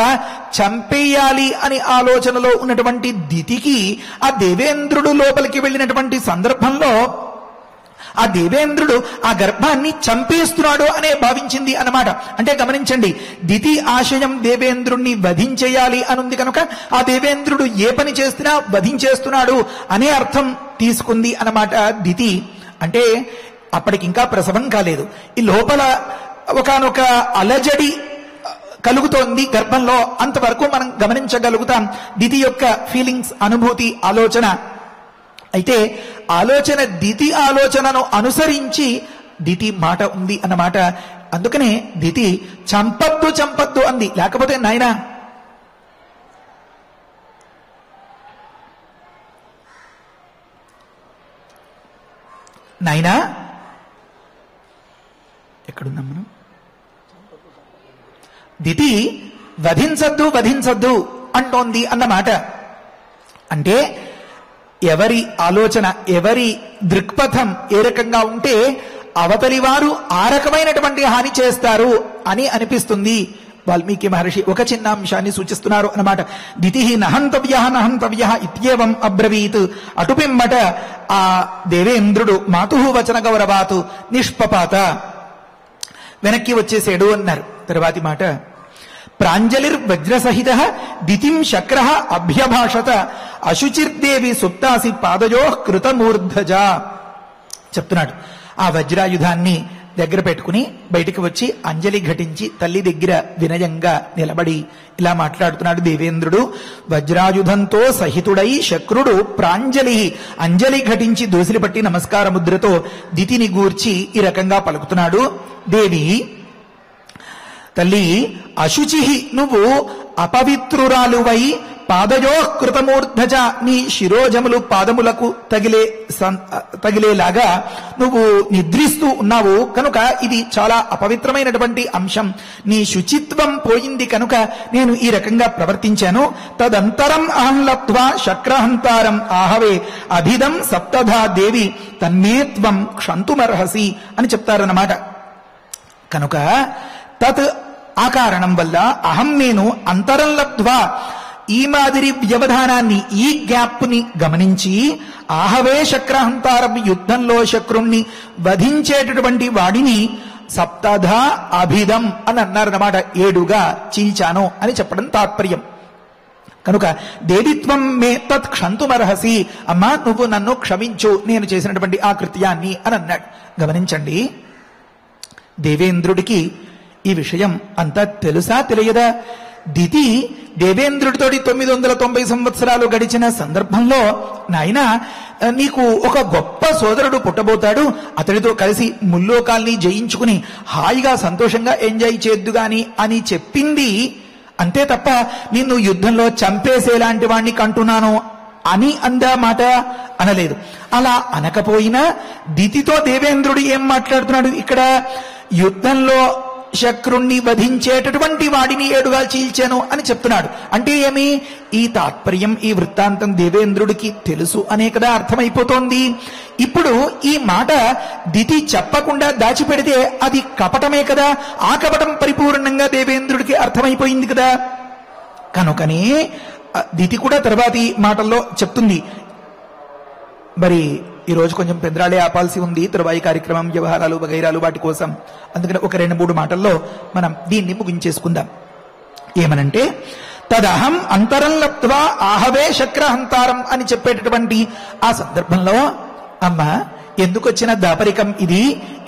చంపేయాలి అని ఆలోచనలో ఉన్నటువంటి దితికి ఆ దేవేంద్రుడు లోపలికి వెళ్ళినటువంటి సందర్భంలో ఆ దేవేంద్రుడు ఆ గర్భాన్ని చంపేస్తున్నాడు అనే భావించింది అన్నమాట. అంటే గమనించండి, దితి ఆశయం దేవేంద్రుణ్ణి వధించేయాలి అనుంది కనుక ఆ దేవేంద్రుడు ఏ పని చేస్తున్నా వధించేస్తున్నాడు అనే అర్థం తీసుకుంది అన్నమాట దితి. అంటే అప్పటికింకా ప్రసవం కాలేదు. ఈ లోపల ఒకానొక అలజడి కలుగుతోంది గర్భంలో, అంతవరకు మనం గమనించగలుగుతాం దితి యొక్క ఫీలింగ్స్, అనుభూతి, ఆలోచన. అయితే ఆలోచన దితి ఆలోచనను అనుసరించి దితి మాట ఉంది అన్నమాట. అందుకనే దితి చంపద్దు చంపద్దు అంది. లేకపోతే నాయనా నాయనా ఎక్కడున్నాం మనం? దితి వధించద్దు వధించద్దు అంటోంది అన్నమాట. అంటే ఎవరి ఆలోచన, ఎవరి దృక్పథం ఏ రకంగా ఉంటే అవతలి వారు ఆ రకమైనటువంటి హాని చేస్తారు అని అనిపిస్తుంది. వాల్మీకి మహర్షి ఒక చిన్న అంశాన్ని సూచిస్తున్నారు అన్నమాట. దితి నహంతవ్య నహంతవ్య ఇత్యేవం అబ్రవీత్. అటుపిమ్మట ఆ దేవేంద్రుడు మాతుహు వచన గౌరవాతు నిష్పపాత, వెనక్కి వచ్చేసాడు అన్నారు. తర్వాతి మాట ప్రాంజలిర్వజ్రసహిత దితిం శక్ర అభ్యభాషత అశుచిర్దేవి సుప్తాసి పాదయో కృతమూర్ధజ. చెప్తున్నాడు, ఆ వజ్రాయుధాన్ని దగ్గర పెట్టుకుని బయటికి వచ్చి అంజలి ఘటించి తల్లి దగ్గర వినయంగా నిలబడి ఇలా మాట్లాడుతున్నాడు దేవేంద్రుడు. వజ్రాయుధంతో సహితుడై శక్రుడు ప్రాంజలి అంజలి ఘటించి దోసిలి పట్టి నమస్కార ముద్రతో దితిని గూర్చి ఈ రకంగా పలుకుతున్నాడు. దేవి తల్లి, అశుచి నువ్వు అపవిత్రురాలువై పాదయో కృతమూర్ధజ, నీ శిరోజములు పాదములకు తగిలేలాగా నువ్వు నిద్రిస్తూ ఉన్నావు కనుక ఇది చాలా అపవిత్రమైనటువంటి అంశం. నీ శుచిత్వం పోయింది కనుక నేను ఈ రకంగా ప్రవర్తించాను. తదంతరం అహం లబ్ధ్వా శక్రహంతారం ఆహవే అభిదం సప్తధా దేవి తన్మేత్వం క్షంతుమర్హసి అని చెప్తారన్నమాట. కనుక తత్ ఆ కారణం వల్ల అహం నేను అంతరం లబ్ధ్వా ఈ మాదిరి వ్యవధానాన్ని, ఈ గ్యాప్ ని గమనించి ఆహవే శక్రహంతారం యుద్ధంలో శక్రుణ్ణి వధించేటటువంటి వాడిని సప్తధ అభిదం అని అన్నారన్నమాట. 7గా చీల్చాను అని చెప్పడం తాత్పర్యం. కనుక దేవిత్వం మే తత్ క్షంతుమర్హసి, అమ్మా నువ్వు నన్ను క్షమించు నేను చేసినటువంటి ఆ కృత్యాన్ని అని అన్నాడు. గమనించండి, దేవేంద్రుడికి ఈ విషయం అంతా తెలుసా తెలియదా? దితి దేవేంద్రుడితోటి 990 సంవత్సరాలు గడిచిన సందర్భంలో నాయన నీకు ఒక గొప్ప సోదరుడు పుట్టబోతాడు, అతడితో కలిసి ముల్లోకాల్ని జయించుకుని హాయిగా సంతోషంగా ఎంజాయ్ చేద్దుగాని అని చెప్పింది. అంతే తప్ప నిన్ను యుద్ధంలో చంపేసేలాంటి వాణ్ణి కంటున్నాను అని అందా మాట అనలేదు. అలా అనకపోయినా దితితో దేవేంద్రుడు ఏం మాట్లాడుతున్నాడు ఇక్కడ? యుద్ధంలో శక్రుణ్ణి వధించేటటువంటి వాడిని 7గా చీల్చాను అని చెప్తున్నాడు. అంటే ఏమి? ఈ తాత్పర్యం, ఈ వృత్తాంతం దేవేంద్రుడికి తెలుసు అనే కదా అర్థమైపోతోంది. ఇప్పుడు ఈ మాట దితి చెప్పకుండా దాచిపెడితే అది కపటమే కదా. ఆ కపటం పరిపూర్ణంగా దేవేంద్రుడికి అర్థమైపోయింది కదా. కనుకనే దితి కూడా తర్వాతి మాటల్లో చెప్తుంది. మరి ఈ రోజు కొంచెం పెద్దరాళే ఆపాల్సి ఉంది, తరువాయి కార్యక్రమం, వ్యవహారాలు వగైరాలు వాటి కోసం. అందుకని ఒక 2-3 మాటల్లో మనం దీన్ని ముగించేసుకుందాం. ఏమనంటే తదహం అంతరం లబ్ధ్వా ఆహవే శక్రహంతారం అని చెప్పేటటువంటి ఆ సందర్భంలో అమ్మ ఎందుకు వచ్చిన దాపరికం ఇది?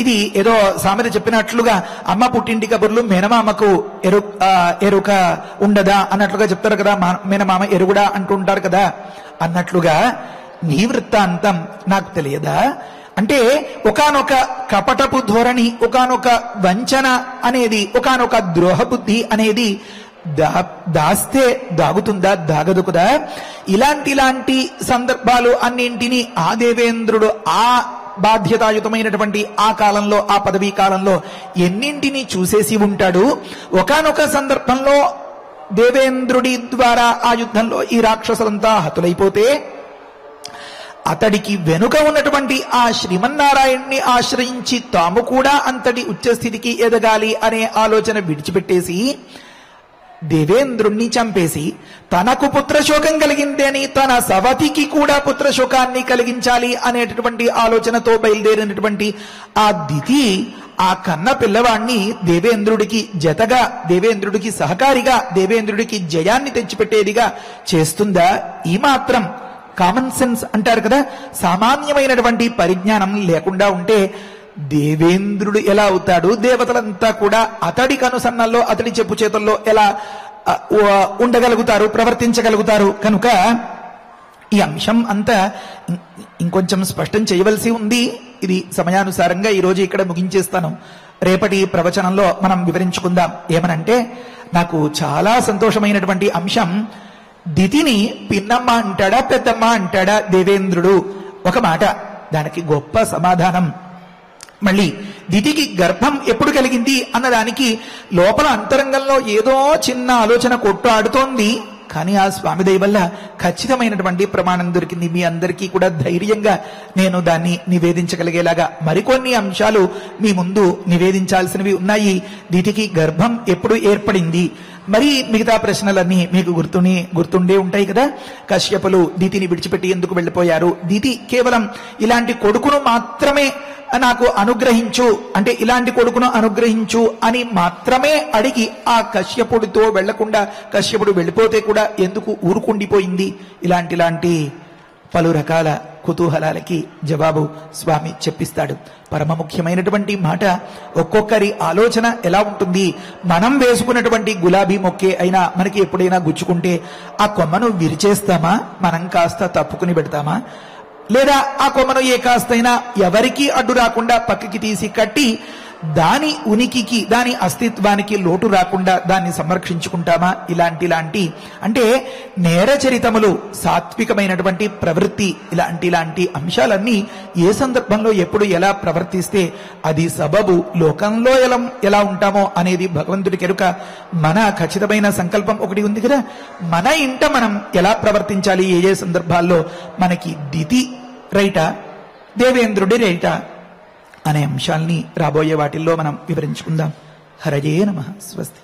ఇది ఏదో సామెత చెప్పినట్లుగా అమ్మ పుట్టింటి కబుర్లు మేనమామకు ఎరుక ఉండదా అన్నట్లుగా చెప్తారు కదా, మేనమామ ఎరుగుడా అంటుంటారు కదా. అన్నట్లుగా నీ వృత్తాంతం నాకు తెలియదా? అంటే ఒకానొక కపటపు ధోరణి, ఒకానొక వంచన అనేది, ఒకానొక ద్రోహబుద్ధి అనేది దాస్తే దాగుతుందా, దాగదు కదా. ఇలాంటి సందర్భాలు అన్నింటినీ ఆ దేవేంద్రుడు ఆ బాధ్యతాయుతమైనటువంటి ఆ కాలంలో, ఆ పదవీ కాలంలో ఎన్నింటినీ చూసేసి ఉంటాడు. ఒకానొక సందర్భంలో దేవేంద్రుడి ద్వారా ఆ యుద్ధంలో ఈ రాక్షసులంతా హతులైపోతే అతడికి వెనుక ఉన్నటువంటి ఆ శ్రీమన్నారాయణ్ణి ఆశ్రయించి తాము కూడా అంతటి ఉచ్చస్థితికి ఎదగాలి అనే ఆలోచన విడిచిపెట్టేసి దేవేంద్రుణ్ణి చంపేసి తనకు పుత్రశోకం కలిగిందని తన సవతికి కూడా పుత్రశోకాన్ని కలిగించాలి అనేటటువంటి ఆలోచనతో బయలుదేరినటువంటి ఆ దితి ఆ కన్న పిల్లవాణ్ణి దేవేంద్రుడికి జతగా, దేవేంద్రుడికి సహకారిగా, దేవేంద్రుడికి జయాన్ని తెచ్చిపెట్టేదిగా చేస్తుందా? ఈ మాత్రం కామన్ సెన్స్ అంటారు కదా, సామాన్యమైనటువంటి పరిజ్ఞానం లేకుండా ఉంటే దేవేంద్రుడు ఎలా అవుతాడు? దేవతలంతా కూడా అతడి కనుసన్నల్లో, అతడి చెప్పు చేతుల్లో ఎలా ఉండగలుగుతారు, ప్రవర్తించగలుగుతారు? కనుక ఈ అంశం అంతా ఇంకొంచెం స్పష్టం చేయవలసి ఉంది. ఇది సమయానుసారంగా ఈరోజు ఇక్కడ ముగించేస్తాను. రేపటి ప్రవచనంలో మనం వివరించుకుందాం. ఏమనంటే, నాకు చాలా సంతోషమైనటువంటి అంశం, దితిని పిన్నమ్మ అంటాడా పెద్దమ్మ అంటాడా దేవేంద్రుడు? ఒక మాట, దానికి గొప్ప సమాధానం. మళ్ళీ దితికి గర్భం ఎప్పుడు కలిగింది అన్నదానికి లోపల అంతరంగంలో ఏదో చిన్న ఆలోచన కొట్టాడుతోంది. కానీ ఆ స్వామి దయ వల్ల ఖచ్చితమైనటువంటి ప్రమాణం దొరికింది. మీ అందరికీ కూడా ధైర్యంగా నేను దాన్ని నివేదించగలిగేలాగా మరికొన్ని అంశాలు మీ ముందు నివేదించాల్సినవి ఉన్నాయి. దితికి గర్భం ఎప్పుడు ఏర్పడింది, మరి మిగతా ప్రశ్నలన్నీ మీకు గుర్తుండే ఉంటాయి కదా. కశ్యపులు దితిని విడిచిపెట్టి ఎందుకు వెళ్ళిపోయారు? దితి కేవలం ఇలాంటి కొడుకును మాత్రమే నాకు అనుగ్రహించు అంటే, ఇలాంటి కొడుకును అనుగ్రహించు అని మాత్రమే అడిగి ఆ కశ్యపుడితో వెళ్లకుండా కశ్యపుడు వెళ్ళిపోతే కూడా ఎందుకు ఊరుకుండిపోయింది? ఇలాంటి పలు రకాల కుతూహలాలకి జవాబు స్వామి చెప్పిస్తాడు. పరమ ముఖ్యమైనటువంటి మాట, ఒక్కొక్కరి ఆలోచన ఎలా ఉంటుంది? మనం వేసుకున్నటువంటి గులాబీ మొక్కే అయినా మనకి ఎప్పుడైనా గుచ్చుకుంటే ఆ కొమ్మను విరిచేస్తామా? మనం కాస్త తప్పుకుని పెడతామా? లేదా ఆ కొమ్మను ఏ కాస్తైనా ఎవరికీ అడ్డు రాకుండా పక్కకి తీసి కట్టి దాని ఉనికికి, దాని అస్తిత్వానికి లోటు రాకుండా దాన్ని సంరక్షించుకుంటామా? ఇలాంటి అంటే నేరచరితములు, సాత్వికమైనటువంటి ప్రవృత్తి, ఇలాంటి అంశాలన్నీ ఏ సందర్భంలో ఎప్పుడు ఎలా ప్రవర్తిస్తే అది సబబు లోకంలో ఎలా ఉంటామో అనేది భగవంతుడికి ఎరుక. మన ఖచ్చితమైన సంకల్పం ఒకటి ఉంది కదా, మన ఇంట మనం ఎలా ప్రవర్తించాలి, ఏ సందర్భాల్లో మనకి దితి రైటా, దేవేంద్రుడి రైటా అనే అంశాల్ని రాబోయే వాటిల్లో మనం వివరించుకుందాం. హరయే నమః. స్వస్తి.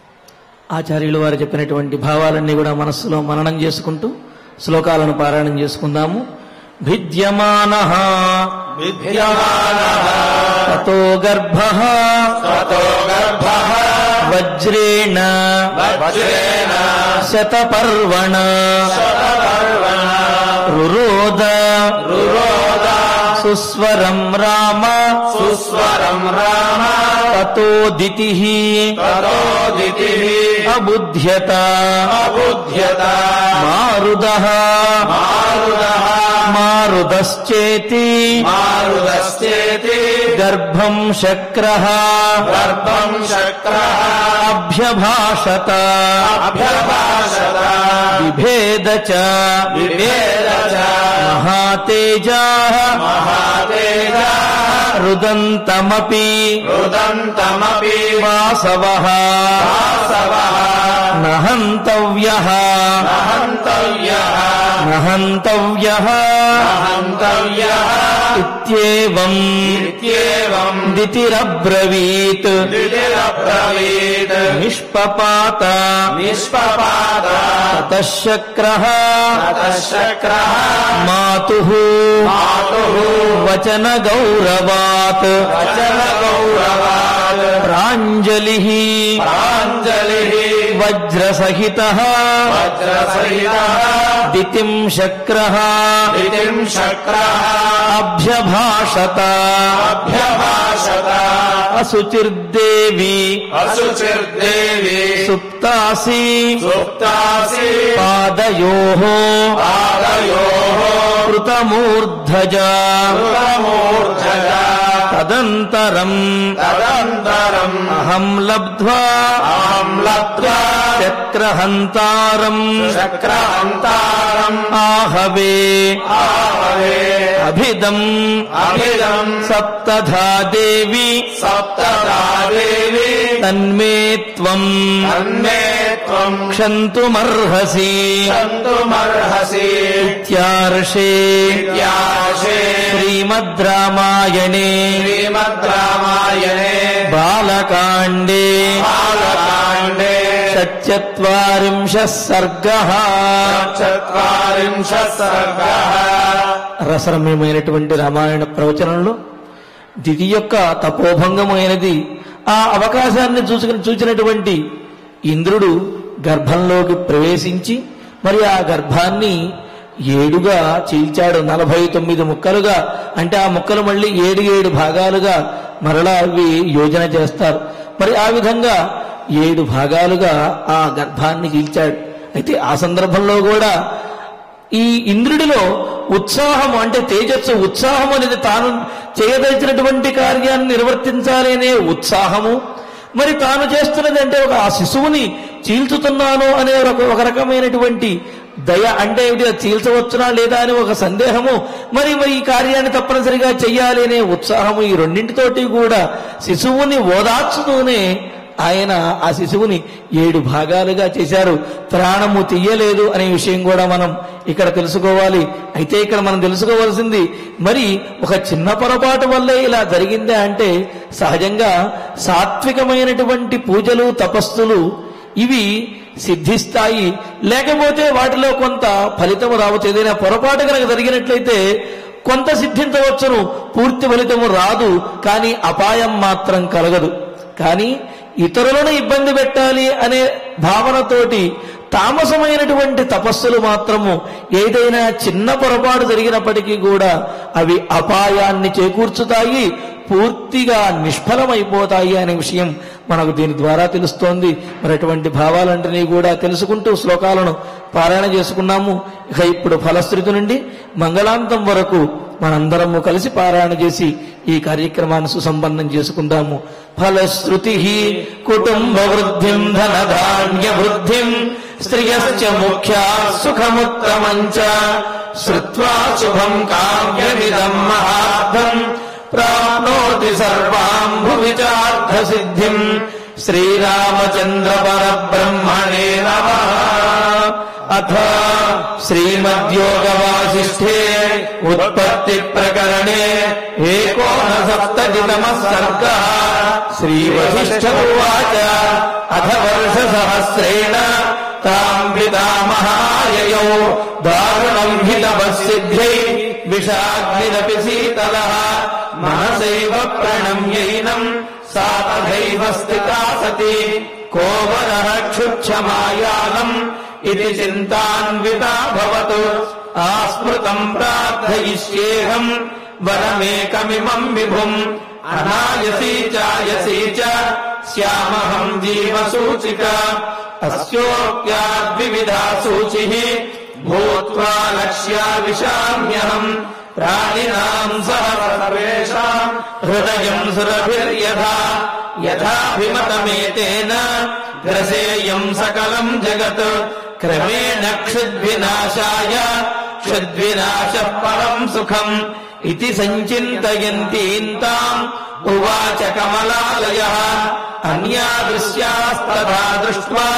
ఆచార్యులు వారు చెప్పినటువంటి భావాలన్నీ కూడా మనస్సులో మననం చేసుకుంటూ శ్లోకాలను పారాయణం చేసుకుందాము. భిద్యమానః తతో గర్భః వజ్రేణ శతపర్వణ రురోద సుస్వరం రామ తతో దితిః అబుధ్యత మారుదః మారుదశ్చేతి గర్భం శక్రః అభ్యభాషత బిభేద చ మహాతేజాః రుదంతమపి వాసవః నహంతవ్యః ఇత్యేవం దితిరబ్రవీత్ నిష్పపాత తతః శక్రః మాతుః వచన గౌరవాత్ ప్రాంజలిః వజ్రసహితః దితిం శక్రః అభ్యభాషత అశుచిర్దేవి సుప్తాసి పాదయోః కృతమూర్ధజా తదంతరం అహం లబ్ధ్వా చక్రహంతారం ఆహవే అభిదం సప్తధా దేవి తన్మే త్వం క్షంతుమర్హసి ఇత్యార్షే శ్రీమద్ రామాయణే బాలకాండే షట్చత్వారింశః సర్గః. రసరమ్యమైనటువంటి రామాయణ ప్రవచనంలో దితి యొక్క తపోభంగమైనది ఆ అవకాశాన్ని చూసినటువంటి ఇంద్రుడు గర్భంలోకి ప్రవేశించి మరి ఆ గర్భాన్ని 7గా చీల్చాడు. 49 ముక్కలుగా, అంటే ఆ ముక్కలు మళ్ళీ 7 భాగాలుగా మరలా అవి యోజన చేస్తారు. మరి ఆ విధంగా 7 భాగాలుగా ఆ గర్భాన్ని చీల్చాడు. అయితే ఆ సందర్భంలో కూడా ఈ ఇంద్రుడిలో ఉత్సాహం, అంటే తేజస్సు, ఉత్సాహం అనేది తాను చేయదలిచినటువంటి కార్యాన్ని నిర్వర్తించాలి అనే ఉత్సాహము, మరి తాను చేస్తున్నది అంటే ఆ శిశువుని చీల్చుతున్నాను అనే ఒక రకమైనటువంటి దయ, అంటే చీల్చవచ్చునా లేదా అని ఒక సందేహము, మరి ఈ కార్యాన్ని తప్పనిసరిగా చెయ్యాలి అనే ఉత్సాహము, ఈ రెండింటితోటి కూడా శిశువుని ఓదార్చుతూనే ఆయన ఆ శిశువుని 7 భాగాలుగా చేశారు. ప్రాణము తీయలేదు అనే విషయం కూడా మనం ఇక్కడ తెలుసుకోవాలి. అయితే ఇక్కడ మనం తెలుసుకోవాల్సింది, మరి ఒక చిన్న పొరపాటు వల్లే ఇలా జరిగిందే అంటే సహజంగా సాత్వికమైనటువంటి పూజలు తపస్సులు ఇవి సిద్ధిస్తాయి, లేకపోతే వాటిలో కొంత ఫలితము రావచ్చు. ఏదైనా పొరపాటు కనుక జరిగినట్లయితే కొంత సిద్ధించవచ్చును, పూర్తి ఫలితము రాదు, కానీ అపాయం మాత్రం కలగదు. కానీ ఇతరులను ఇబ్బంది పెట్టాలి అనే భావనతోటి తామసమైనటువంటి తపస్సులు మాత్రము ఏదైనా చిన్న పొరపాటు జరిగినప్పటికీ కూడా అవి అపాయాన్ని చేకూర్చుతాయి, పూర్తిగా నిష్ఫలమైపోతాయి అనే విషయం మనకు దీని ద్వారా తెలుస్తోంది. మరి అటువంటి భావాలంటనీ కూడా తెలుసుకుంటూ శ్లోకాలను పారాయణ చేసుకున్నాము. ఇక ఇప్పుడు ఫలశ్రుతి నుండి మంగళాంతం వరకు మనందరము కలిసి పారాయణ చేసి ఈ కార్యక్రమాన్ని సుసంపన్నం చేసుకుందాము. ఫలశ్రుతి కుటుంబ వృద్ధిం ధనధాన్య వృద్ధిం శ్రియశ్చ ముఖ్యా సుఖముత్తమంచ శ్రుత్వా శుభం కావ్యమిదం మహార్థం ప్రాప్నోతి సర్వాం భువి చార్థ సిద్ధిం. శ్రీరామచంద్ర పరబ్రహ్మణే నమః. అథ శ్రీమద్యోగవాసిష్ఠే ఉత్పత్తి ప్రకరణే 69తమః సర్గః. శ్రీవశిష్ఠ ఉవాచ అథ వర్షసహస్రేణ తాం పితామహాయయౌ దారుణం హి తపస్సిద్ధ్యై విషాగ్నిరపి శీతలః మనసైవ ప్రణమ్యైనం సా తథైవ స్థితా సతి కోవరః క్షుచ్ఛమాయాలం ఇది చింతాన్వితా భవతు. ఆస్మృతం ప్రార్థయిష్యేహం వరమేకమిమం విభుం అనాయసీ చాయసీ చ శ్యామహం జీవసూచిక. అస్యోక్త్యాద్వివిధా శూచిః భూత్వా లక్ష్యా విశామ్యహం ప్రాణినాం సహ సర్వేషాం హృదయం సురభిర్యథా యథాభిమతమేతేన గ్రసేయం సకలం జగత్ క్రమేణ క్షుద్వినాశాయ క్షుద్వినాశః పరం సుఖం ఇతి సంచింతయంతీంతాం ఉవాచ కమలాలయః. అన్యా దృశ్యాస్తథా దృష్ట్వా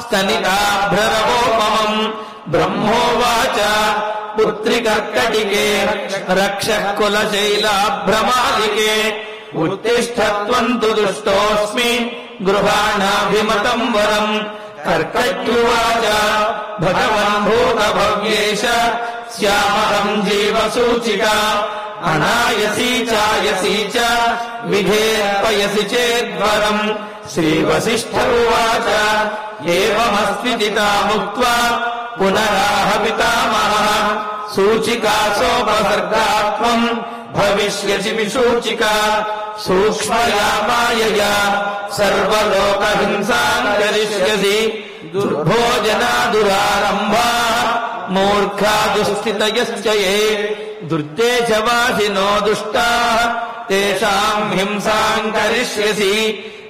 స్తనితాభ్రరవోపమం బ్రహ్మోవాచ పుత్రికర్కటికే రక్షః కులశైలాభ్రమాలికే ఉత్తిష్ఠత్వం తు దుష్టోస్మి గృహాణాభిమతం వరం. కర్కట్యువాచ భగవన్ భూతభవ్యేశ శ్యామహం జీవసూచిక అనాయసీ చాయసీ చ విధేర్పయసి చేద్వరం. శ్రీవశిష్ఠ ఉవాచ ఏవమస్విదితా ముక్త్వా పునరాహ పితామహః సూచికాసోపసర్గాత్వం భవిష్యసి విశూచిక. సూక్ష్మయా మాయయా సర్వలోకహింసాం కరిష్యసి దుర్భోజనా దురారంభా మూర్ఖా దుస్థితయశ్చ ఏ దుర్దేశవాసినో దుష్టాః తేషాం హింసాం కరిష్యసి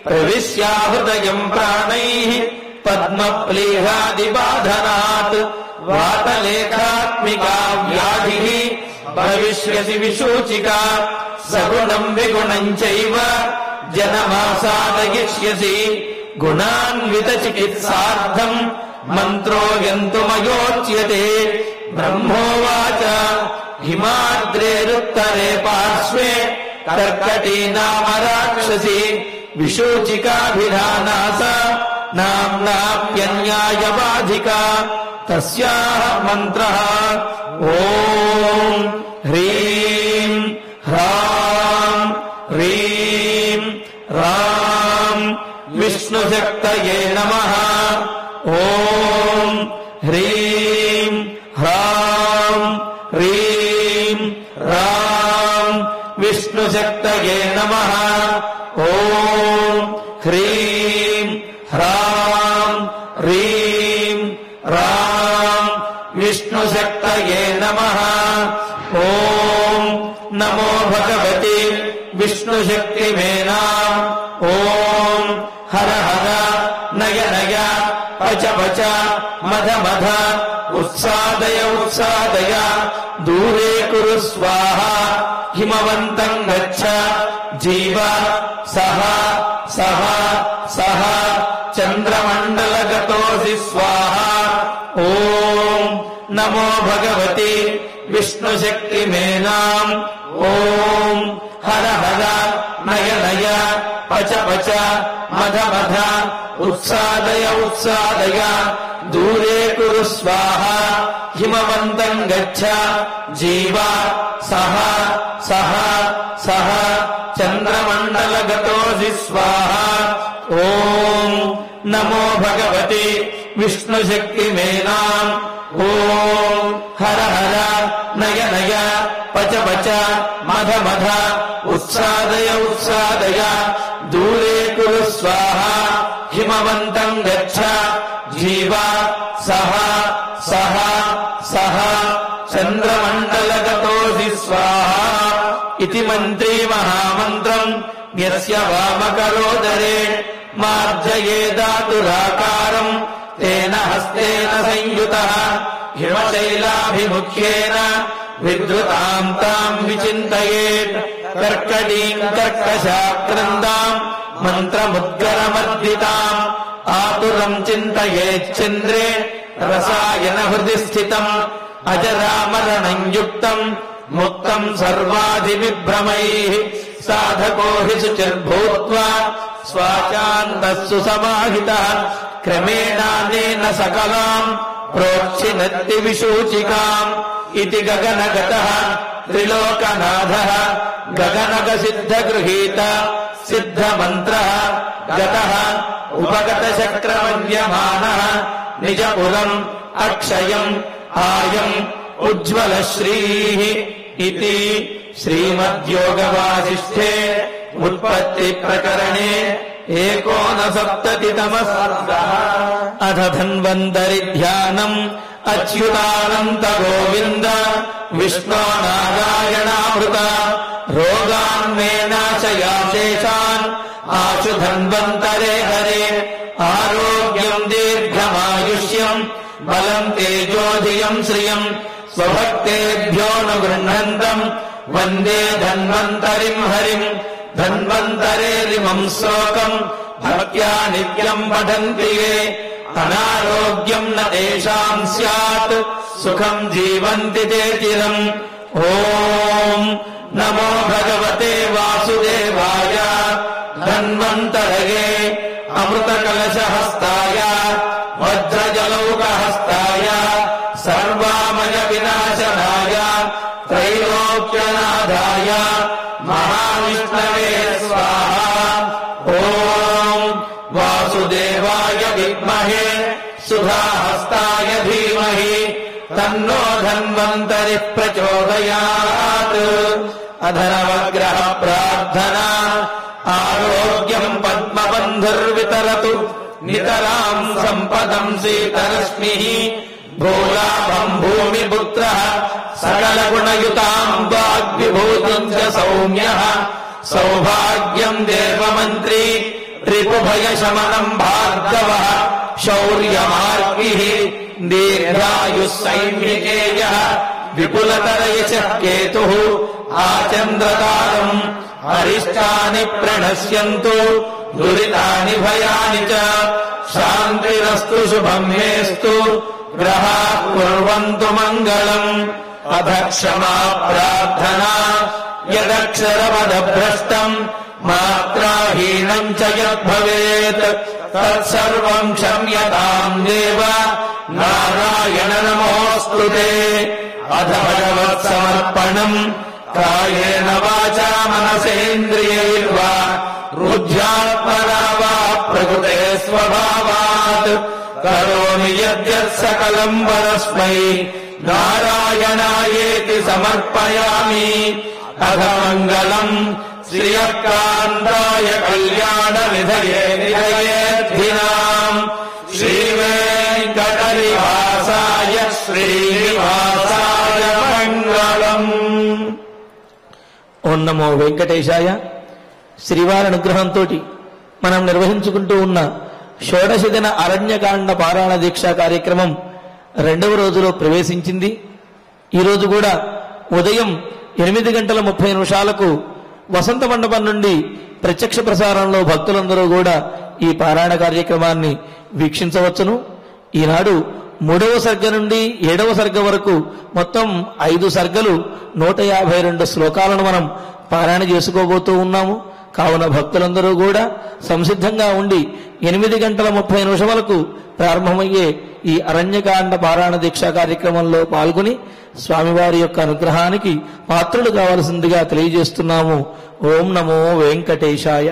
ప్రవిశ్యా హృదయం ప్రాణైః పద్మప్లీహాదిబాధనాత్ వాతలేఖాత్మికా వ్యాధిః భవిష్యసి విశూచికా సగుణం విగుణం చైవ జనమాసాదయిష్యసి గుణాన్విత చికిత్సార్థం మంత్రోయంతుమయోచ్యతే బ్రహ్మోవాచ హిమాద్రేరుత్తరే పార్శ్వే కర్కటీ నామ రాక్షసి విశూచికాభిధానాస నామ్నాప్యన్యాయబాధికా తస్యాః మంత్రః ఓం హ్రీం హ్రాం హ్రీం రాం విష్ణుశక్తయే నమః ఓం హ్రీం హ్రాం హ్రీం రాం విష్ణుశక్తయే నమః ఓం హ్రీం హ్రాం హ్రీం రాం విష్ణుశక్తయే నమః ఓం నమో భగవతి విష్ణుశక్తిమేనాం ఓం హర హర నయ నయ పచ పచ మధ మధ ఉత్సాదయ ఉత్సాదయ దూరే కురు స్వాహా హిమవంతం గచ్చ జీవ సహ సహ సహ చంద్రమండలగతోసి స్వాహా ఓం నమో భగవతి విష్ణుశక్తిమేనాం ఓం హర హర నయ నయ పచ పచ మధ మధ ఉత్సాదయ ఉత్సాదయ దూరే కురు స్వాహా హిమవంతం గచ్చ జీవ సహ సహ సహ చంద్రమండలగతోసి స్వాహా ఓం నమో భగవతి విష్ణుశక్తిమేనాం ఓం హర హర నయ నయ పచ పచ మధ మధ ఉత్సాదయ ఉత్సాదయ దూరే కురు స్వాహా హిమవంతం గచ్చ జీవ సహ సహ సహ చంద్రమండలగతోసి స్వాహా ఇతి మంత్రీ మహామంత్రం యస్య వామకరోదరే మార్జయేదాతురాకారం తేన హస్తేన సంయుతః హిమశైలాభిముఖ్యేన విద్రుతాం తాం విచింతయేత్ కర్కటీం కర్కశాక్రందాం మంత్రముద్గరమర్దితాం ఆతురం చింతయేచ్చంద్రే రసాయన హృది స్థితం అజరామరణం యుక్తం ముక్తం సర్వాధివిభ్రమైః సాధకో హి శుచిర్భూత్వా స్వాచాంతస్సు సమాహితః క్రమేణానేన సకలాం ప్రోక్షిణత్తి విశూచికాం ఇతి గగనగతః త్రిలోకనాథః గగనగ సిద్ధగృహీత సిద్ధమంత్రః గతః ఉపగత చక్రమన్యమానః నిజపురం అక్షయం ఆయం ఉజ్వలశ్రీః ఇతి శ్రీమద్యోగవాసిష్ఠే ఉత్పత్తి ప్రకరణే ఏకోనసప్తతితమः సర్గः అథ ధన్వంతరి ధ్యానం అచ్యుతానంత గోవింద విష్ణో నారాయణామృత రోగాన్మే నాశయాశేషాన్ ఆశు ధన్వంతరే హరే ఆరోగ్యం దీర్ఘమాయుష్యం బలం తేజోధియం శ్రియం స్వభక్తేభ్యో ను గృహ్ణంతం వందే ధన్వంతరిం హరిం ధన్వంతరేరిమం శ్లోకం భక్త్యా నిత్యం పఠంతి యే అనారోగ్యం న తేషాం స్యాత్ సుఖం జీవంతి తే చిరం ఓం నమో భగవతే వాసుదేవాయ ధన్వంతరయే అమృతకలశహస్తాయ వజ్రజలౌకహస్తాయ సర్వామయ వినాశనాయ త్రైలోక్యనాథాయ మహావిష్ణవే స్వాహా ఓం వాసుదేవాయ విద్మహే సుధాహస్తాయ ధీమహి తన్నో ధన్వంతరి ప్రచోదయాత్ అధనవగ్రహ ప్రార్థనా ఆరోగ్యం పద్మబంధుర్వితరతు నితరాం సంపదం సీతరశ్మి భూలాభం భూమిపుత్ర సకల గుణయుతాం వాగ్విభూతం చ సౌమ్య సౌభాగ్యం దేవమంత్రి రిపుభయశమనం భార్గవ శౌర్యమార్గి దీర్ఘాయు సైన్యకేయ విపులతరయచ కేతు ఆచంద్రతారం అరిష్టాని ప్రణశ్యంతు దురితాని భయాని చ శాంతిరస్తు శుభం మేస్తు గ్రహా కుర్వంతు మంగళం అథ క్షమా ప్రార్థనా యదక్షరపదభ్రష్టం మాత్రాహీనం చ యద్భవేత్ తత్సర్వం క్షమ్యతాం దేవ నారాయణ నమోస్తుతే అథ భగవత్సమర్పణం కాయేన వాచా మనసేంద్రియైర్వా రుధ్యాత్మనా వా ప్రకృతే స్వభావాత్ కరోమి యద్యత్ సకలం పరస్మై నారాయణాయేతి సమర్పయామి అథ మంగళం శ్రియకాంతాయ కళ్యాణ నిధయే నిధయేర్థినాం శ్రీవేంకటనివాసాయ శ్రీనివాసాయ మంగళం. ఓం నమో వెంకటేశాయ. శ్రీవారి అనుగ్రహంతో మనం నిర్వహించుకుంటూ ఉన్న షోడశ దిన అరణ్యకాండ పారాయణ దీక్షా కార్యక్రమం 2వ రోజులో ప్రవేశించింది. ఈరోజు కూడా ఉదయం 8:30 వసంత మండపం నుండి ప్రత్యక్ష ప్రసారంలో భక్తులందరూ కూడా ఈ పారాయణ కార్యక్రమాన్ని వీక్షించవచ్చును. ఈనాడు 3వ సర్గ నుండి 7వ సర్గ వరకు మొత్తం 5 సర్గలు 152 శ్లోకాలను మనం పారాయణ చేసుకోబోతూ ఉన్నాము. కావున భక్తులందరూ కూడా సంసిద్ధంగా ఉండి 8:30 ప్రారంభమయ్యే ఈ అరణ్యకాండ పారాయణ దీక్షా కార్యక్రమంలో పాల్గొని స్వామివారి యొక్క అనుగ్రహానికి పాత్రులు కావలసిందిగా తెలియజేస్తున్నాము. ఓం నమో వెంకటేశాయ.